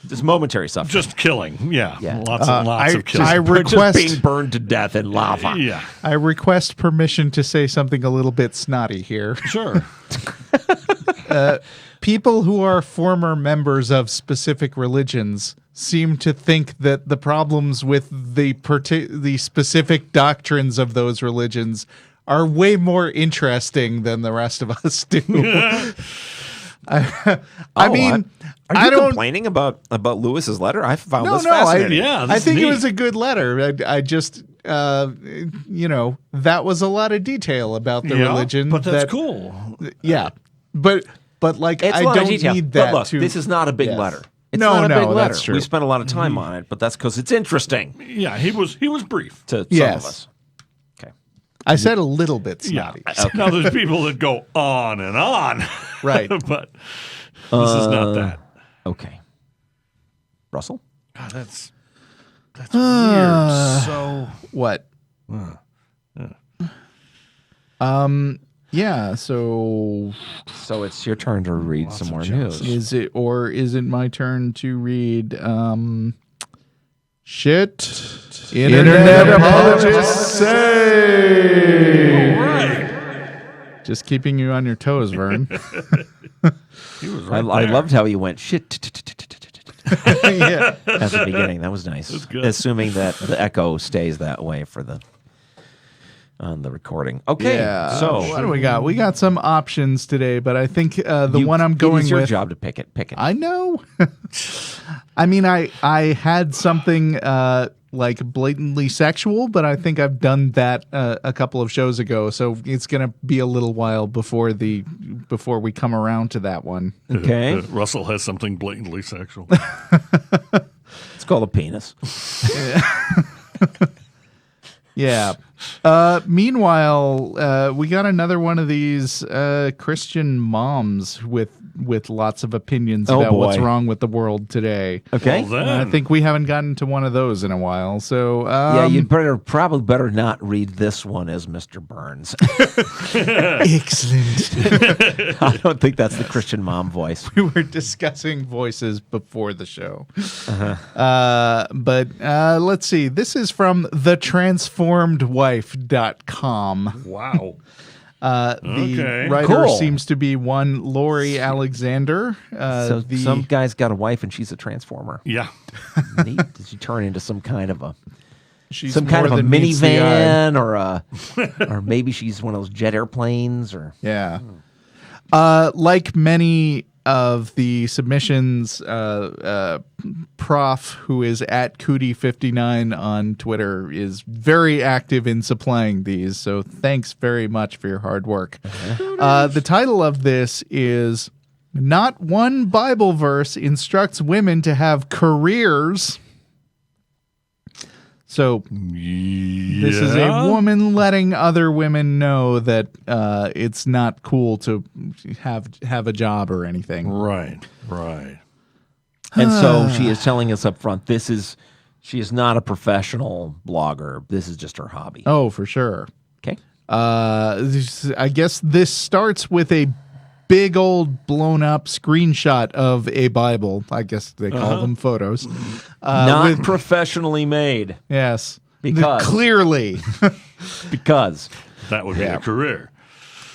Just momentary suffering. Just killing. Yeah. Yeah. Lots and lots of killing. I Just request being burned to death in lava. yeah. I request permission to say something a little bit snotty here. Sure. People who are former members of specific religions seem to think that the problems with the specific doctrines of those religions are way more interesting than the rest of us do. I mean, Are I you don't. complaining about Lewis's letter? I found No, this no, fascinating. Yeah, I this think is it neat. was a good letter. I just, that was a lot of detail about the Yeah, religion. but that's that- cool. Yeah, but like It's I a lot of don't detail. need that. But look, to, this is not a big Yes. letter. It's No, not a no, big letter. that's true. We spent a lot of time on it, but that's because it's interesting Yeah, he was brief. to some Yes. of us. Okay. I said a little bit Yeah. snotty. Now there's people that go on and on. Right. But this is not that. Okay. Russell? God, that's weird. So What? Yeah. So So it's your turn to read some more news. is it my turn to read? Shit. Internet apologists say. right. Just keeping you on your toes, Vern. He was I right there. loved how you went shit Yeah. at the beginning. That was nice. good. Assuming that the echo stays that way on the recording. Okay. Yeah. So what do we got? We got some options today, but I think the one I'm it going is your with. job to pick it. Pick it. I know. I mean, I had something like blatantly sexual, but I think I've done that a couple of shows ago, so it's gonna be a little while before we come around to that one. Okay. Russell has something blatantly sexual. It's called a penis. Yeah. Meanwhile, we got another one of these Christian moms with lots of opinions Oh, about what's boy. wrong with the world today. Okay. Well, then. I think we haven't gotten to one of those in a while. So Yeah, you'd probably better not read this one as Mr. Burns. excellent. I don't think that's the Christian mom voice. We were discussing voices before the show. But let's see. This is from thetransformedwife.com. Wow. The Okay. writer Cool. seems to be one Lori Alexander. So some guy's got a wife and she's a transformer. Yeah. Neat. Did she turn into some kind of a she's some kind of more a than meets the eye. minivan or maybe she's one of those jet airplanes or Yeah. Like many of the submissions, Prof, who is at Cootie59 on Twitter, is very active in supplying these. So thanks very much for your hard work. The title of this is Not One Bible Verse Instructs Women to Have Careers. So this is a woman letting other women know that it's not cool to have a job or anything. Right. Right. and so she is telling us up front she is not a professional blogger. This is just her hobby. Oh, for sure. Okay. I guess this starts with a big old blown up screenshot of a Bible. I guess they call them photos. Not professionally made Yes. Because- Clearly. because That would be a career.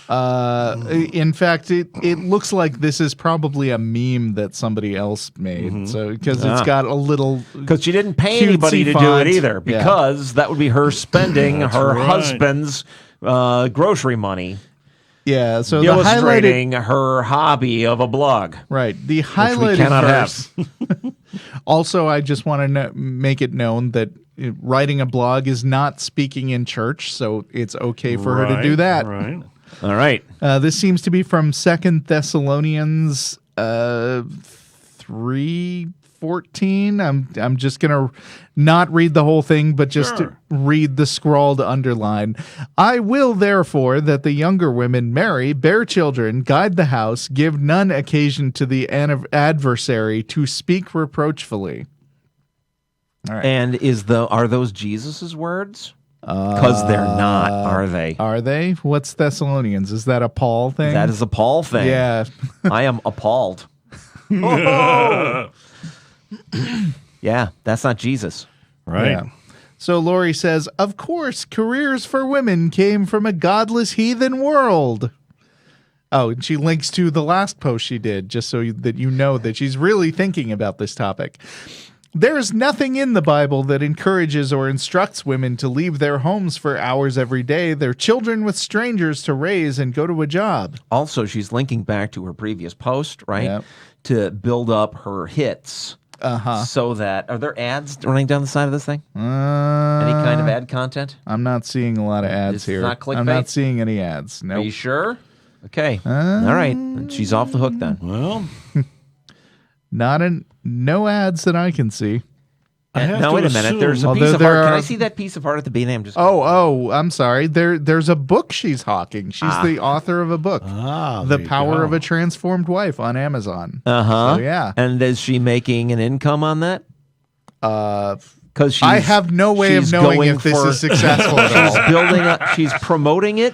In fact, it looks like this is probably a meme that somebody else made. So because it's got a little she didn't pay cutesy anybody to do font. it either Yeah. because that would be her spending her right. husband's grocery money yeah. So the highlighted illustrating her hobby of a blog. right the highlighted cannot verse. Also, I just want to make it known that writing a blog is not speaking in church, so it's okay for her to do that. Right. All right. This seems to be from 2 Thessalonians 3:14. I'm just gonna not read the whole thing, but just Sure. read the scrawled underline. I will therefore that the younger women marry, bear children, guide the house, give none occasion to the adversary to speak reproachfully. All right. And are those Jesus's words? Because they're not, are they? Are they? What's Thessalonians? Is that a Paul thing? That is a Paul thing. Yeah. I am appalled. Oh! Yeah, that's not Jesus. Right. Yeah. So Lori says, of course, careers for women came from a godless heathen world. Oh, and she links to the last post she did, just so that you know that she's really thinking about this topic. There's nothing in the Bible that encourages or instructs women to leave their homes for hours every day, their children with strangers to raise and go to a job. Also, she's linking back to her previous post, right? Yep. To build up her hits. So that, are there ads running down the side of this thing? Any kind of ad content? I'm not seeing a lot of ads It's here. not clickbait? I'm not seeing any ads. Are Nope. you sure? Okay. All right. She's off the hook then. Well, No ads that I can see. I have Now, to wait a minute. assume- There's a Although piece of there art. Can are- I see that piece of art at the beginning? I'm just. I'm sorry. There's a book she's hawking. She's the author of a book, there The you Power go. of a Transformed Wife, on Amazon. Uh-huh. So, yeah. And is she making an income on that? Because I have no way of knowing if this is successful at all. She's building up. She's promoting it.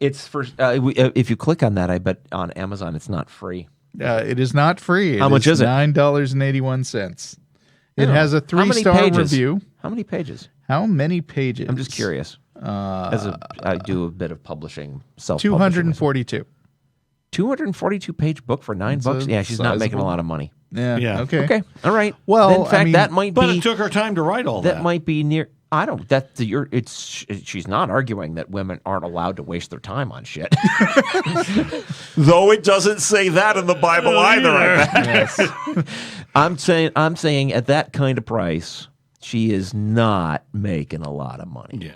It's for if you click on that, I bet on Amazon it's not free. It is not free. How much is it? $9.81. It has a How many 3-star pages? review. How many pages? How many pages? I'm just curious. I do a bit of publishing, self. 242. 242 page book for $9. a Yeah, she's not making a sizable- lot of money. Yeah. Yeah. Okay. Okay, all right. Well, Then, in fact, I mean- that might But be. it took her time to write all that. That might be near. I don't. She's not arguing that women aren't allowed to waste their time on shit. Though it doesn't say that in the Bible either. Yes. I'm saying at that kind of price, she is not making a lot of money, Yeah.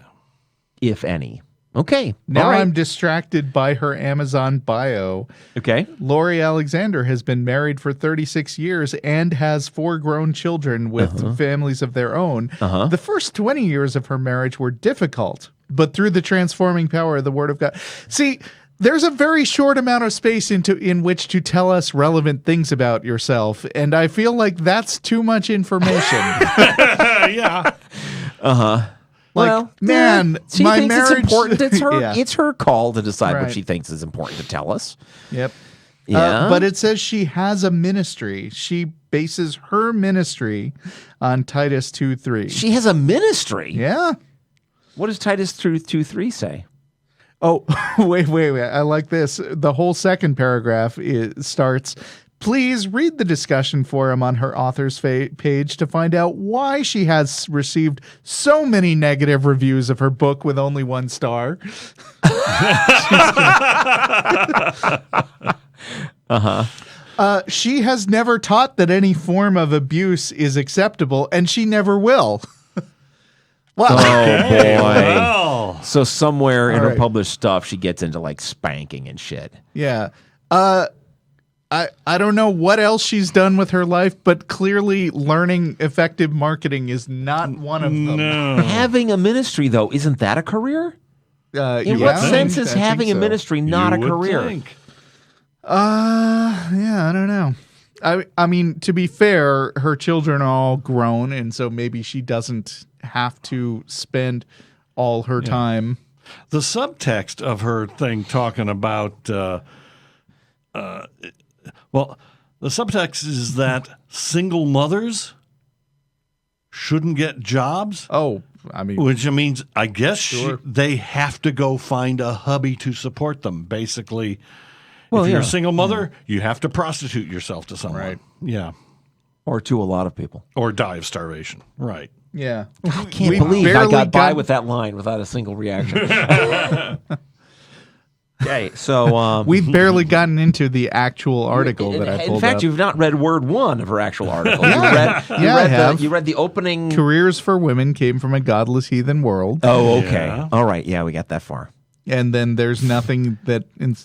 if any. Okay. Now all right. I'm distracted by her Amazon bio. Okay. Lori Alexander has been married for 36 years and has 4 grown children with families of their own. The first 20 years of her marriage were difficult, but through the transforming power of the Word of God. See, there's a very short amount of space in which to tell us relevant things about yourself, and I feel like that's too much information. Yeah. Like, Well, man, she my thinks marriage. it's important. It's her. Yeah. It's her call to decide what Right. she thinks is important to tell us. Yep. Yeah. But it says she has a ministry. She bases her ministry on Titus 2:3. She has a ministry. Yeah. What does Titus 2:3 say? Oh, wait. I like this. The whole second paragraph starts, please read the discussion forum on her author's page to find out why she has received so many negative reviews of her book with only 1 star. She has never taught that any form of abuse is acceptable, and she never will. Well, Oh boy. Well, So somewhere in All her right. published stuff, she gets into like spanking and shit. yeah. I don't know what else she's done with her life, but clearly learning effective marketing is not one of them. no. Having a ministry, though, isn't that a career? In yeah, what I sense think- is I think having a so. ministry not You a would career? think. Yeah, I don't know. I mean, to be fair, her children are all grown, and so maybe she doesn't have to spend all her time. The subtext of her thing talking about, well, the subtext is that single mothers shouldn't get jobs, Oh, I mean, which means I guess Sure. they have to go find a hubby to support them. Basically, Well, if you're a yeah. single mother, you have to prostitute yourself to someone. Right. Yeah. Or to a lot of people. Or die of starvation. Right. yeah. I can't We believe I barely got by got- with that line without a single reaction. Okay, so We've barely gotten into the actual article that I pulled in fact, up. you've not read word 1 of her actual article. Yeah, I have. You read the opening. Careers for women came from a godless heathen world. Oh, okay. Yeah. All right. Yeah, we got that far. And then there's nothing that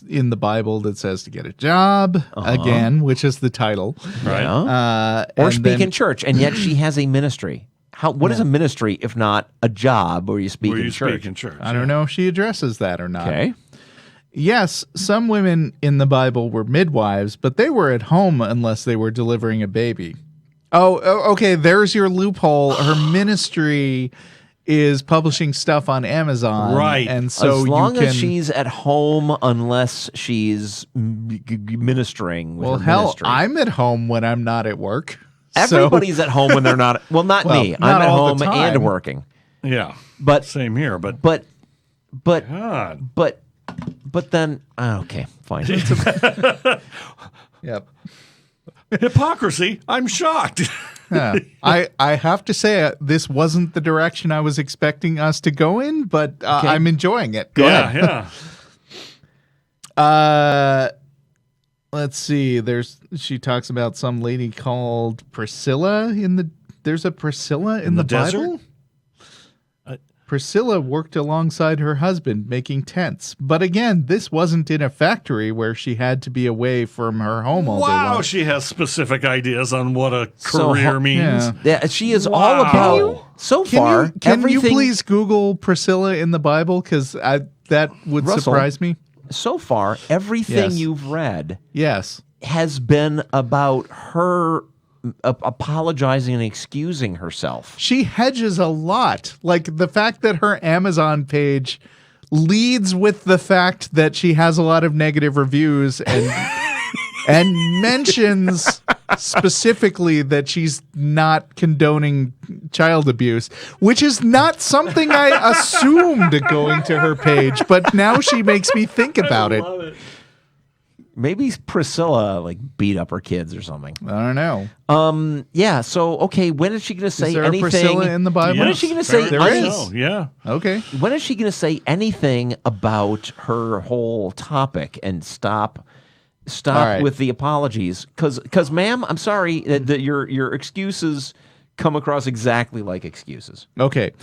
in the Bible that says to get a job again, which is the title. Right. Yeah. Or Or speak in church, and yet she has a ministry. What is a ministry if not a job where you speak Where in you church? speak in church. I don't know if she addresses that or not. Okay. Yes, some women in the Bible were midwives, but they were at home unless they were delivering a baby. Oh, okay. There's your loophole. Her ministry is publishing stuff on Amazon, Right. And so as long you can, as she's at home, unless she's ministering with well, her hell, ministry. I'm at home when I'm not at work. Everybody's at home when they're not. Well, not me. not I'm at all home the time. and working. Yeah. But Same here, but but God. but then okay, fine. Yep. Hypocrisy. I'm shocked. Yeah. I have to say this wasn't the direction I was expecting us to go in, but I'm enjoying it. Go ahead. Yeah. Let's see. She talks about some lady called Priscilla there's a Priscilla in the desert? Bible? Priscilla worked alongside her husband making tents. But again, this wasn't in a factory where she had to be away from her home all day Wow, long. she has specific ideas on what a career means. yeah. Yeah, she is all Wow. about. So far, Can you everything. please Google Priscilla in the Bible? Because that would Russell. surprise me. So far, everything Yes. you've read Yes. has been about her apologizing and excusing herself. She hedges a lot. Like the fact that her Amazon page leads with the fact that she has a lot of negative reviews and mentions specifically that she's not condoning child abuse, which is not something I assumed going to her page, but now she makes me think about it. Maybe Priscilla beat up her kids or something. I don't know. Yeah. So okay, when is she going to say Is there anything? a Priscilla in the Bible? When is she gonna say Very any- much so, yeah. Okay. When is she going to say anything about her whole topic and stop right. with the apologies? Because, ma'am, I'm sorry that your excuses come across exactly like excuses. Okay.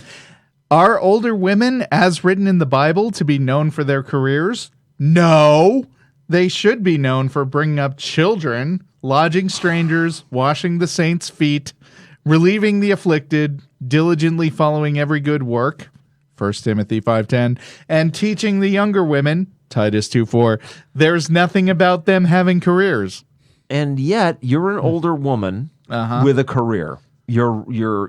Are older women, as written in the Bible, to be known for their careers? No. They should be known for bringing up children, lodging strangers, washing the saints' feet, relieving the afflicted, diligently following every good work, 1 Timothy 5:10, and teaching the younger women, Titus 2:4. There's nothing about them having careers. And yet, you're an older woman with a career. You're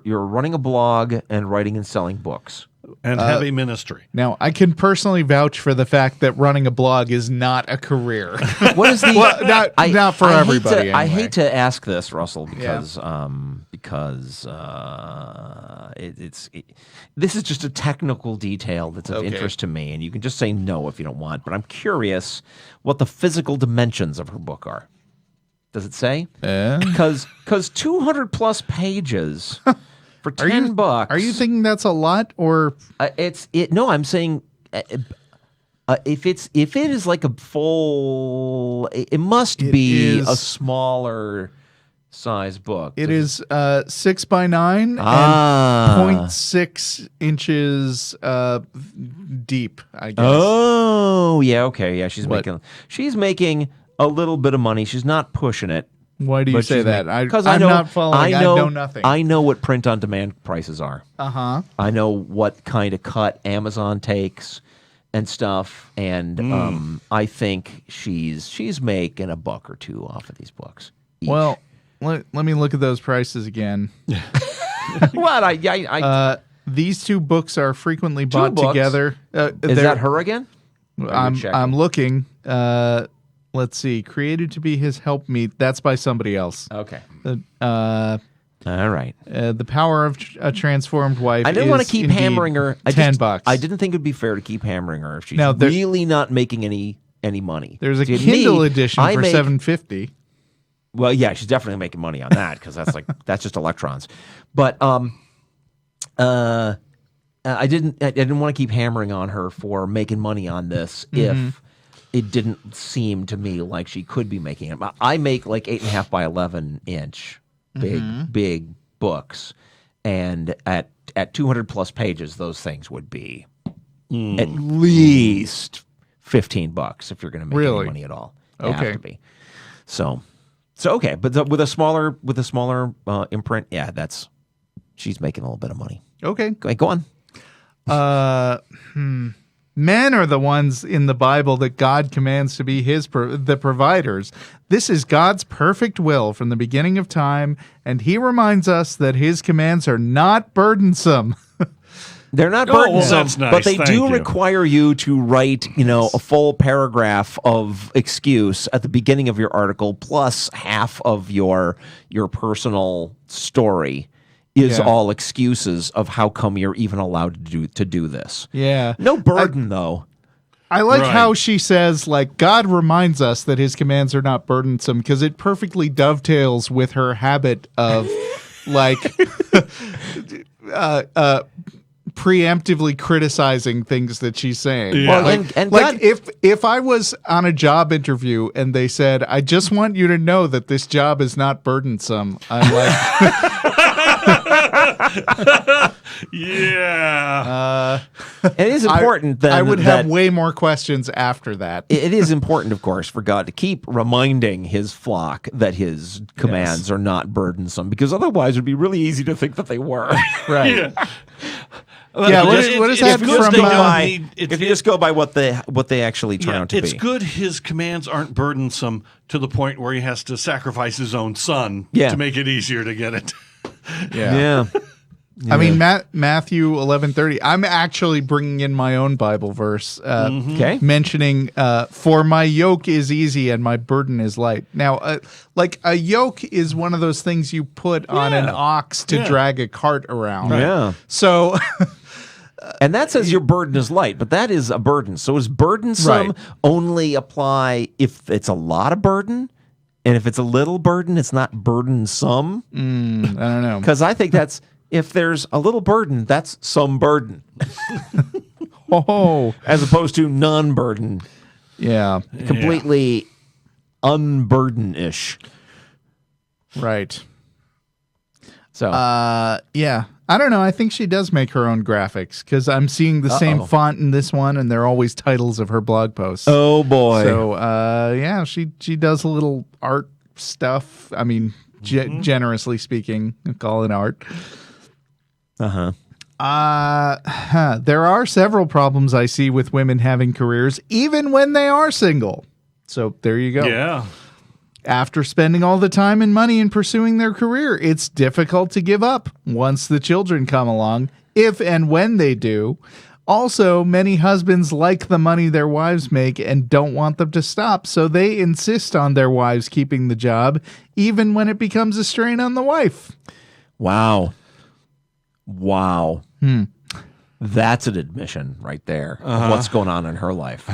running a blog and writing and selling books. And heavy ministry. Now, I can personally vouch for the fact that running a blog is not a career. What is the? Well, not for everybody. I anyway. hate to ask this, Russell, because this is just a technical detail that's of Okay. interest to me, and you can just say no if you don't want. But I'm curious what the physical dimensions of her book are. Does it say? Because 200 plus pages for $10. Are you thinking that's a lot, or No, I'm saying if it is like a full, it must be is- a smaller size book. it is 6 by 9 Ah. and 0.6 inches deep? I guess. Oh, yeah, okay, yeah. She's What? making a little bit of money. She's not pushing it. Why do you but say she's that? Because I'm not following. I know nothing. I know what print-on-demand prices are. Uh-huh. I know what kind of cut Amazon takes and stuff, and I think she's making a buck or two off of these books. Each. Well, let me look at those prices again. what? These two books are frequently bought books? together. Is that her again? I'm looking. Let's see. Created to be his helpmeet. That's by somebody else. Okay. All right. The Power of a Transformed Wife. I didn't want to keep hammering her. $10. I didn't think it would be fair to keep hammering her if she's Now, really not making any money. There's a See, Kindle me, edition I for make- $7.50. Well, yeah, she's definitely making money on that because that's just electrons. But I didn't want to keep hammering on her for making money on this if it didn't seem to me like she could be making it. I make like 8.5 by 11 inch big books, and at 200 plus pages, those things would be at least $15 if you're going to make Really? any money at all. Okay. Have to be. So okay, but with a smaller imprint, yeah, she's making a little bit of money. Okay. Go on. Men are the ones in the Bible that God commands to be the providers. This is God's perfect will from the beginning of time, and he reminds us that his commands are not burdensome. They're not Oh, well, burdensome, that's nice. but they Thank do you. require you to write, a full paragraph of excuse at the beginning of your article, plus half of your personal story is Yeah. all excuses of how come you're even allowed to do this. Yeah. No burden, though. I like Right. how she says, like, God reminds us that his commands are not burdensome, because it perfectly dovetails with her habit of, like, preemptively criticizing things that she's saying. Yeah. Well, Like, and like God, if I was on a job interview and they said, I just want you to know that this job is not burdensome, I'm like, Yeah. it is important that I would have way more questions after that. It is important, of course, for God to keep reminding his flock that his commands are not burdensome, because otherwise it would be really easy to think that they were. Right. Yeah. Yeah, what is that good from, they don't need- If you just go by what they actually turn out to it's be. good his commands aren't burdensome to the point where he has to sacrifice his own son Yeah. to make it easier to get it. Yeah. I mean, Matthew 11:30. I'm actually bringing in my own Bible verse, Okay. mentioning, "For my yoke is easy and my burden is light." Now, like a yoke is one of those things you put on an ox to drag a cart around. Yeah. So, And that says your burden is light, but that is a burden. So is burdensome Right. only apply if it's a lot of burden? And if it's a little burden, it's not burdensome? I don't know. Because I think that's, if there's a little burden, that's some burden, Oh, as opposed to non-burden, yeah, completely unburden-ish. right. So Yeah. I don't know. I think she does make her own graphics, because I'm seeing the same font in this one, and they're always titles of her blog posts. oh boy. So, yeah, she does a little art stuff. I mean, generously speaking, call it art. Uh-huh. There are several problems I see with women having careers, even when they are single. So there you go. Yeah. After spending all the time and money in pursuing their career, it's difficult to give up once the children come along, if and when they do. Also, many husbands like the money their wives make and don't want them to stop, so they insist on their wives keeping the job, even when it becomes a strain on the wife. Wow. That's an admission right there of what's going on in her life.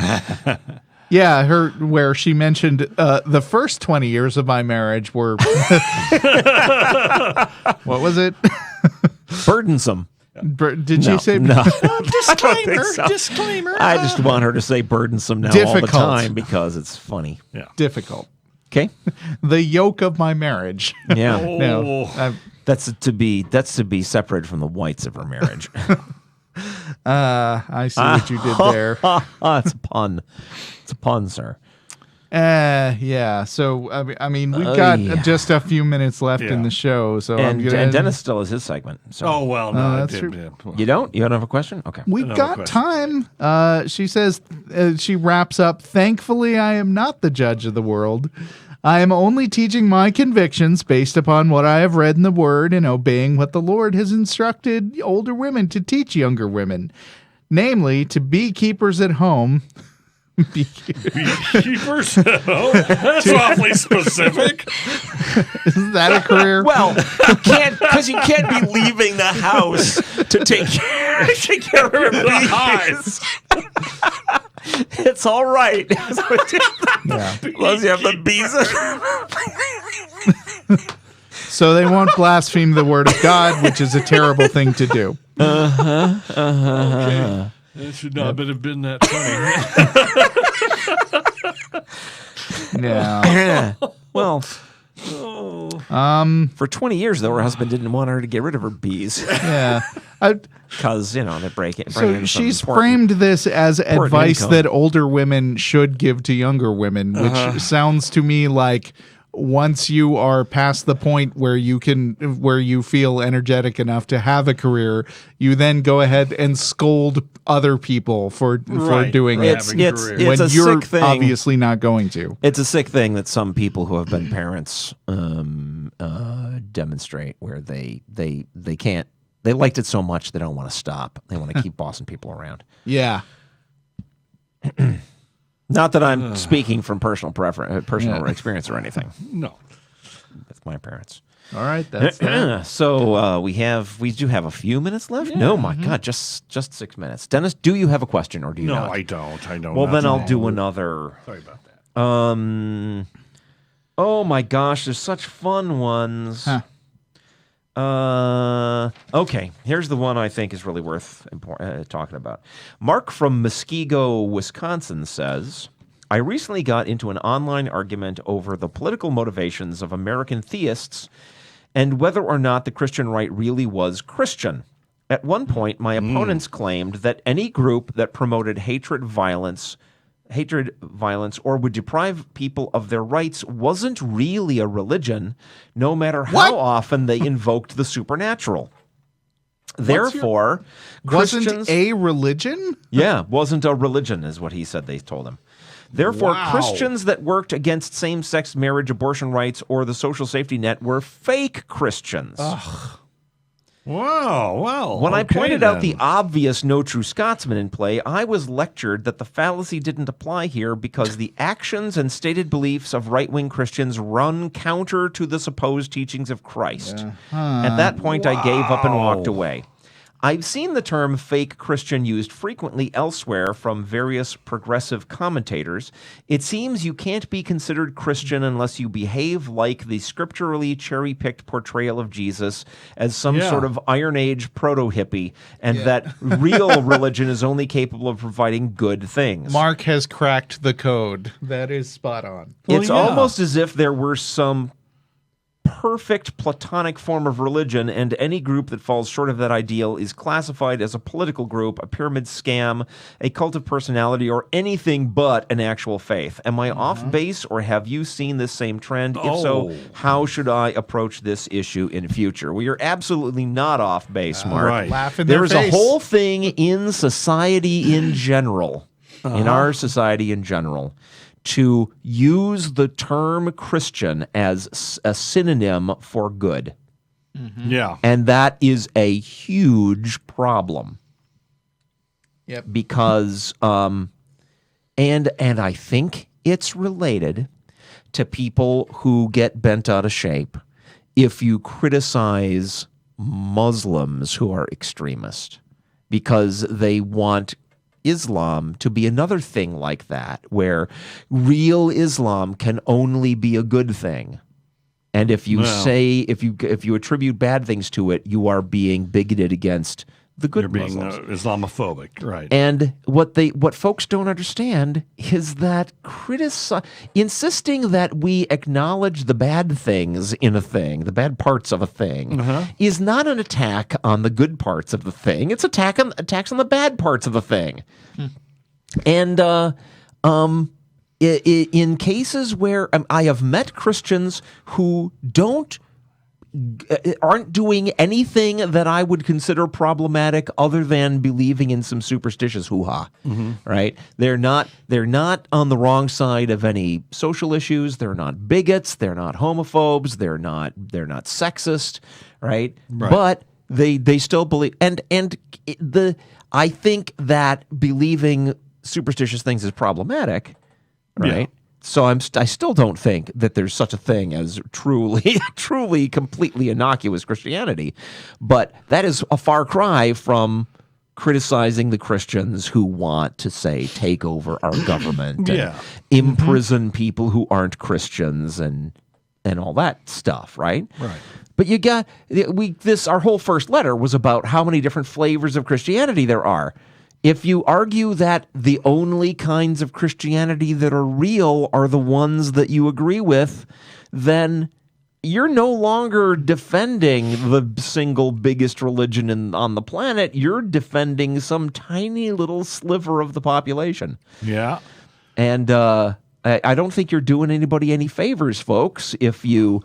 Yeah, where she mentioned the first 20 years of my marriage were... What was it? Burdensome. Did she say... No. Disclaimer. I just want her to say burdensome now all Difficult. the time because it's funny. Difficult. Okay? The yoke of my marriage. Yeah. No, That's to be separated from the whites of her marriage. I see what you did there. It's a pun. It's a pun, sir. Yeah. So I mean, we've got yeah. just a few minutes left Yeah. in the show. So I'm And, gonna, and Dennis still has his segment. So. Oh, well, no, I that's did. true. Yeah. You don't? You don't have a question? Okay. We've Another got time. She says, she wraps up, thankfully, I am not the judge of the world. I am only teaching my convictions based upon what I have read in the Word and obeying what the Lord has instructed older women to teach younger women, namely to be keepers at home. Beekeepers? Oh, that's awfully specific. Is that a career? Well, you can't be leaving the house to take care of The hives. It's all right. Yeah. As long as you have the bees. So they won't blaspheme the Word of God, which is a terrible thing to do. Okay. It should not have been that funny. Yeah. Well, for 20 years, though, her husband didn't want her to get rid of her bees Yeah. because, they break it. So she's framed this as advice income. that older women should give to younger women, which sounds to me like once you are past the point where you feel energetic enough to have a career, you then go ahead and scold other people for doing it. having It's careers. when a you're sick thing. obviously not going to. It's a sick thing that some people who have been parents demonstrate, where they They liked it so much they don't want to stop. They want to keep bossing people around. Yeah. Not that I'm speaking from personal experience or anything. No. With my parents. All right, that's that. So we do have a few minutes left. No, my God, just 6 minutes. Dennis, do you have a question or do you No, not? I don't. Well, then I'll do another. Sorry about that. Oh my gosh, there's such fun ones. Huh. Okay, here's the one I think is really worth talking about. Mark from Muskego, Wisconsin says, I recently got into an online argument over the political motivations of American theists and whether or not the Christian right really was Christian. At one point, my opponents claimed that any group that promoted hatred, violence, or would deprive people of their rights wasn't really a religion, no matter how often they invoked the supernatural. Therefore, Wasn't Christians... a religion? Yeah, wasn't a religion, is what he said they told him. Therefore, Christians that worked against same-sex marriage, abortion rights, or the social safety net were fake Christians. Wow. Well, When I okay, pointed out the then. obvious no true Scotsman in play, I was lectured that the fallacy didn't apply here because the actions and stated beliefs of right-wing Christians run counter to the supposed teachings of Christ. At that point, I gave up and walked away. I've seen the term fake Christian used frequently elsewhere from various progressive commentators. It seems you can't be considered Christian unless you behave like the scripturally cherry-picked portrayal of Jesus as some sort of Iron Age proto-hippie, and that real religion is only capable of providing good things. Mark has cracked the code. That is spot on. It's almost as if there were some perfect Platonic form of religion, and any group that falls short of that ideal is classified as a political group, a pyramid scam, a cult of personality, or anything but an actual faith. Am I off base, or have you seen this same trend? If so, how should I approach this issue in future? Well, you're absolutely not off base, Mark. Right. Laugh in their There's face. a whole thing in society in general, in our society in general, to use the term Christian as a synonym for good. Yeah. And that is a huge problem. Yep. Because, and I think it's related to people who get bent out of shape if you criticize Muslims who are extremist because they want Islam to be another thing like that, where real Islam can only be a good thing. And if you say, if you attribute bad things to it, you are being bigoted against the good You're being Muslims. Islamophobic, right? And what folks don't understand is that insisting that we acknowledge the bad things in a thing, the bad parts of a thing, is not an attack on the good parts of the thing. It's attacks on the bad parts of the thing. And in cases where I have met Christians who aren't doing anything that I would consider problematic other than believing in some superstitious hoo-ha, right? They're not on the wrong side of any social issues. They're not bigots. They're not homophobes. They're not sexist, right? But they still believe, I think that believing superstitious things is problematic, right? Yeah. So I still don't think that there's such a thing as truly, completely innocuous Christianity. But that is a far cry from criticizing the Christians who want to, say, take over our government and imprison people who aren't Christians and all that stuff, right? Right. But our whole first letter was about how many different flavors of Christianity there are. If you argue that the only kinds of Christianity that are real are the ones that you agree with, then you're no longer defending the single biggest religion on the planet. You're defending some tiny little sliver of the population. Yeah. And I don't think you're doing anybody any favors, folks, if you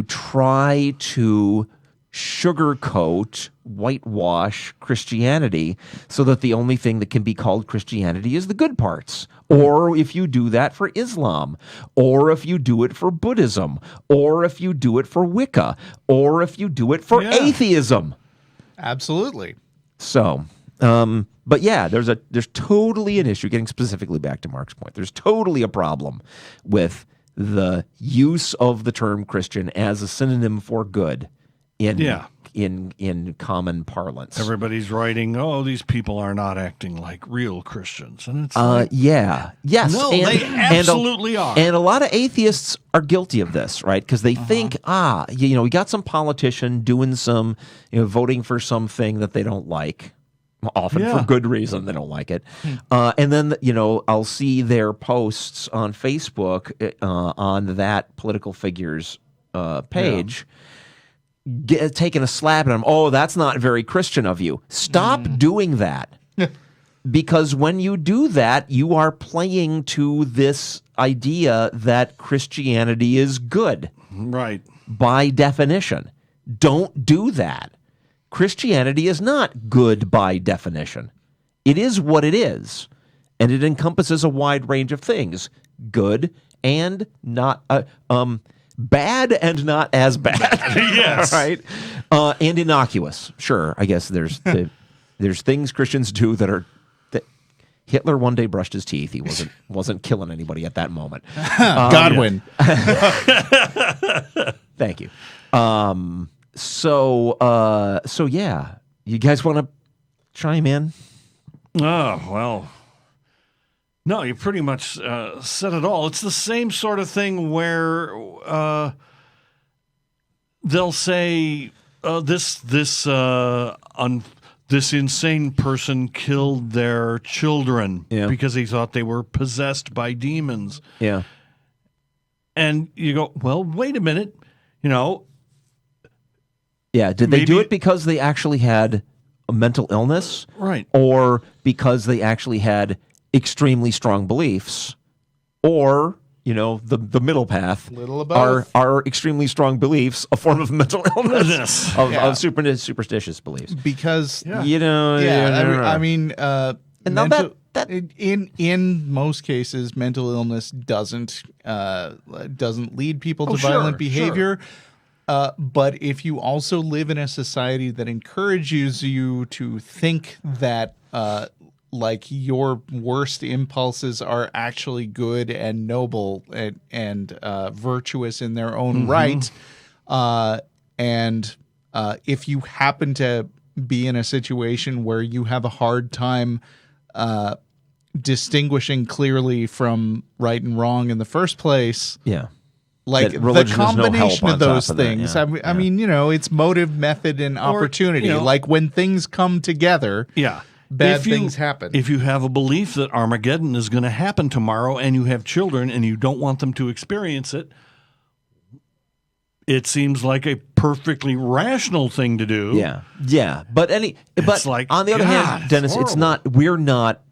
try to sugarcoat, whitewash Christianity so that the only thing that can be called Christianity is the good parts. Or if you do that for Islam, or if you do it for Buddhism, or if you do it for Wicca, or if you do it for atheism. Absolutely. So, but yeah, there's totally an issue, getting specifically back to Mark's point, there's totally a problem with the use of the term Christian as a synonym for good in common parlance. Everybody's writing, "Oh, these people are not acting like real Christians," and it's yes, no, they absolutely are. And a lot of atheists are guilty of this, right? Because they think, we got some politician doing some, voting for something that they don't like. Often for good reason, they don't like it. And then, I'll see their posts on Facebook on that political figure's page, taking a slap at them. Oh, that's not very Christian of you. Stop doing that. Because when you do that, you are playing to this idea that Christianity is good. Right. By definition. Don't do that. Christianity is not good by definition. It is what it is, and it encompasses a wide range of things: good and not bad and not as bad. Yes, right, and innocuous. Sure, I guess there's things Christians do that Hitler one day brushed his teeth. He wasn't killing anybody at that moment. Godwin. Thank you. So yeah, you guys want to chime in? Oh, well, no, you pretty much said it all. It's the same sort of thing where they'll say this insane person killed their children because he thought they were possessed by demons. Yeah. And you go, well, wait a minute, Yeah, did they do it because they actually had a mental illness? Right. Or because they actually had extremely strong beliefs? Or, the middle path. Little of both. Are extremely strong beliefs a form of mental illness? of superstitious beliefs? Because, in most cases, mental illness doesn't lead people to violent behavior. Sure. But if you also live in a society that encourages you to think that your worst impulses are actually good and noble and virtuous in their own right, and if you happen to be in a situation where you have a hard time distinguishing clearly from right and wrong in the first place, like the combination of those things. I mean, it's motive, method, and opportunity. Like when things come together, bad things happen. If you have a belief that Armageddon is going to happen tomorrow and you have children and you don't want them to experience it, it seems like a perfectly rational thing to do. Yeah. But on the other hand, Dennis, it's not. We're not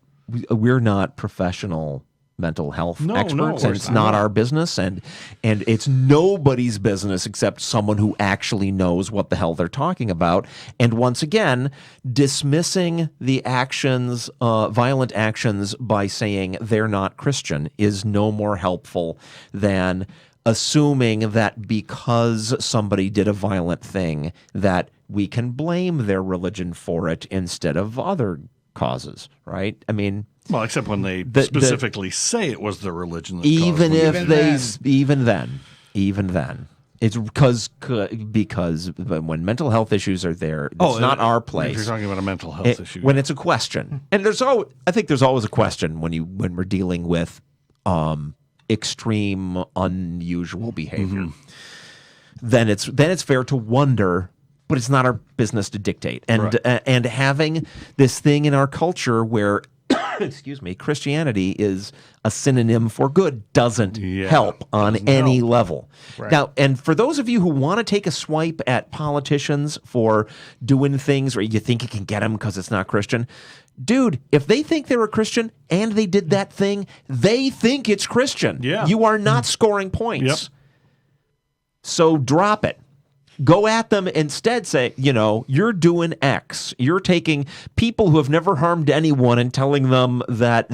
professional mental health experts, and it's not our business, and it's nobody's business except someone who actually knows what the hell they're talking about. And once again, dismissing the actions, violent actions, by saying they're not Christian is no more helpful than assuming that because somebody did a violent thing that we can blame their religion for it instead of other causes, right? I mean, well, except when they specifically say it was their religion that even caused it. Even then, it's because when mental health issues are there, it's not our place. If you're talking about a mental health issue, when it's a question, and I think there's always a question when we're dealing with extreme, unusual behavior. Then it's fair to wonder. But it's not our business to dictate. And having this thing in our culture where, Christianity is a synonym for good doesn't help on any level. Right. Now, and for those of you who want to take a swipe at politicians for doing things where you think you can get them because it's not Christian, dude, if they think they're a Christian and they did that thing, they think it's Christian. Yeah. You are not scoring points. Yep. So drop it. Go at them instead. Say, you're doing X. You're taking people who have never harmed anyone and telling them that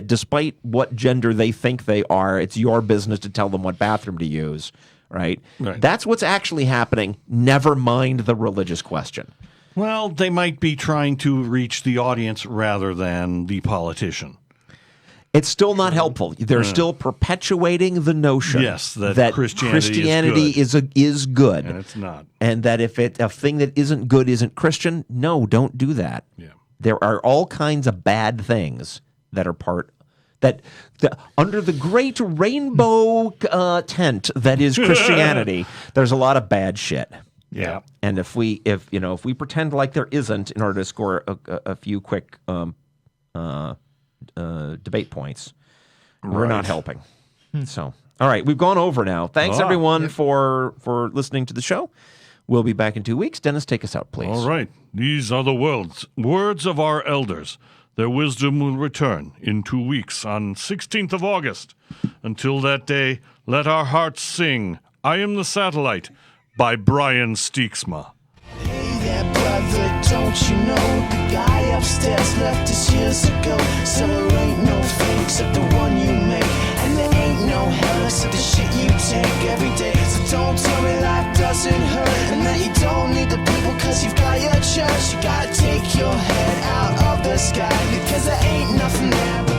despite what gender they think they are, it's your business to tell them what bathroom to use. Right? That's what's actually happening. Never mind the religious question. Well, they might be trying to reach the audience rather than the politician. It's still not helpful. They're still perpetuating the notion that Christianity is good. And it's not. And that if a thing that isn't good isn't Christian, no, don't do that. Yeah. There are all kinds of bad things that are under the great rainbow tent that is Christianity, there's a lot of bad shit. Yeah. And if we pretend like there isn't in order to score a few quick debate points, we're not helping. So, all right, we've gone over now. Thanks everyone for listening to the show. We'll be back in 2 weeks. Dennis, take us out, please. All right. These are the words of our elders. Their wisdom will return in 2 weeks on 16th of August. Until that day, let our hearts sing I Am the Satellite by Brian Steeksma. Hey there, brother, don't you know the guy upstairs left us years ago? So there ain't no fate except the one you make, and there ain't no hell except the shit you take every day. So don't tell me life doesn't hurt, and that you don't need the people cause you've got your church. You gotta take your head out of the sky, because there ain't nothing there.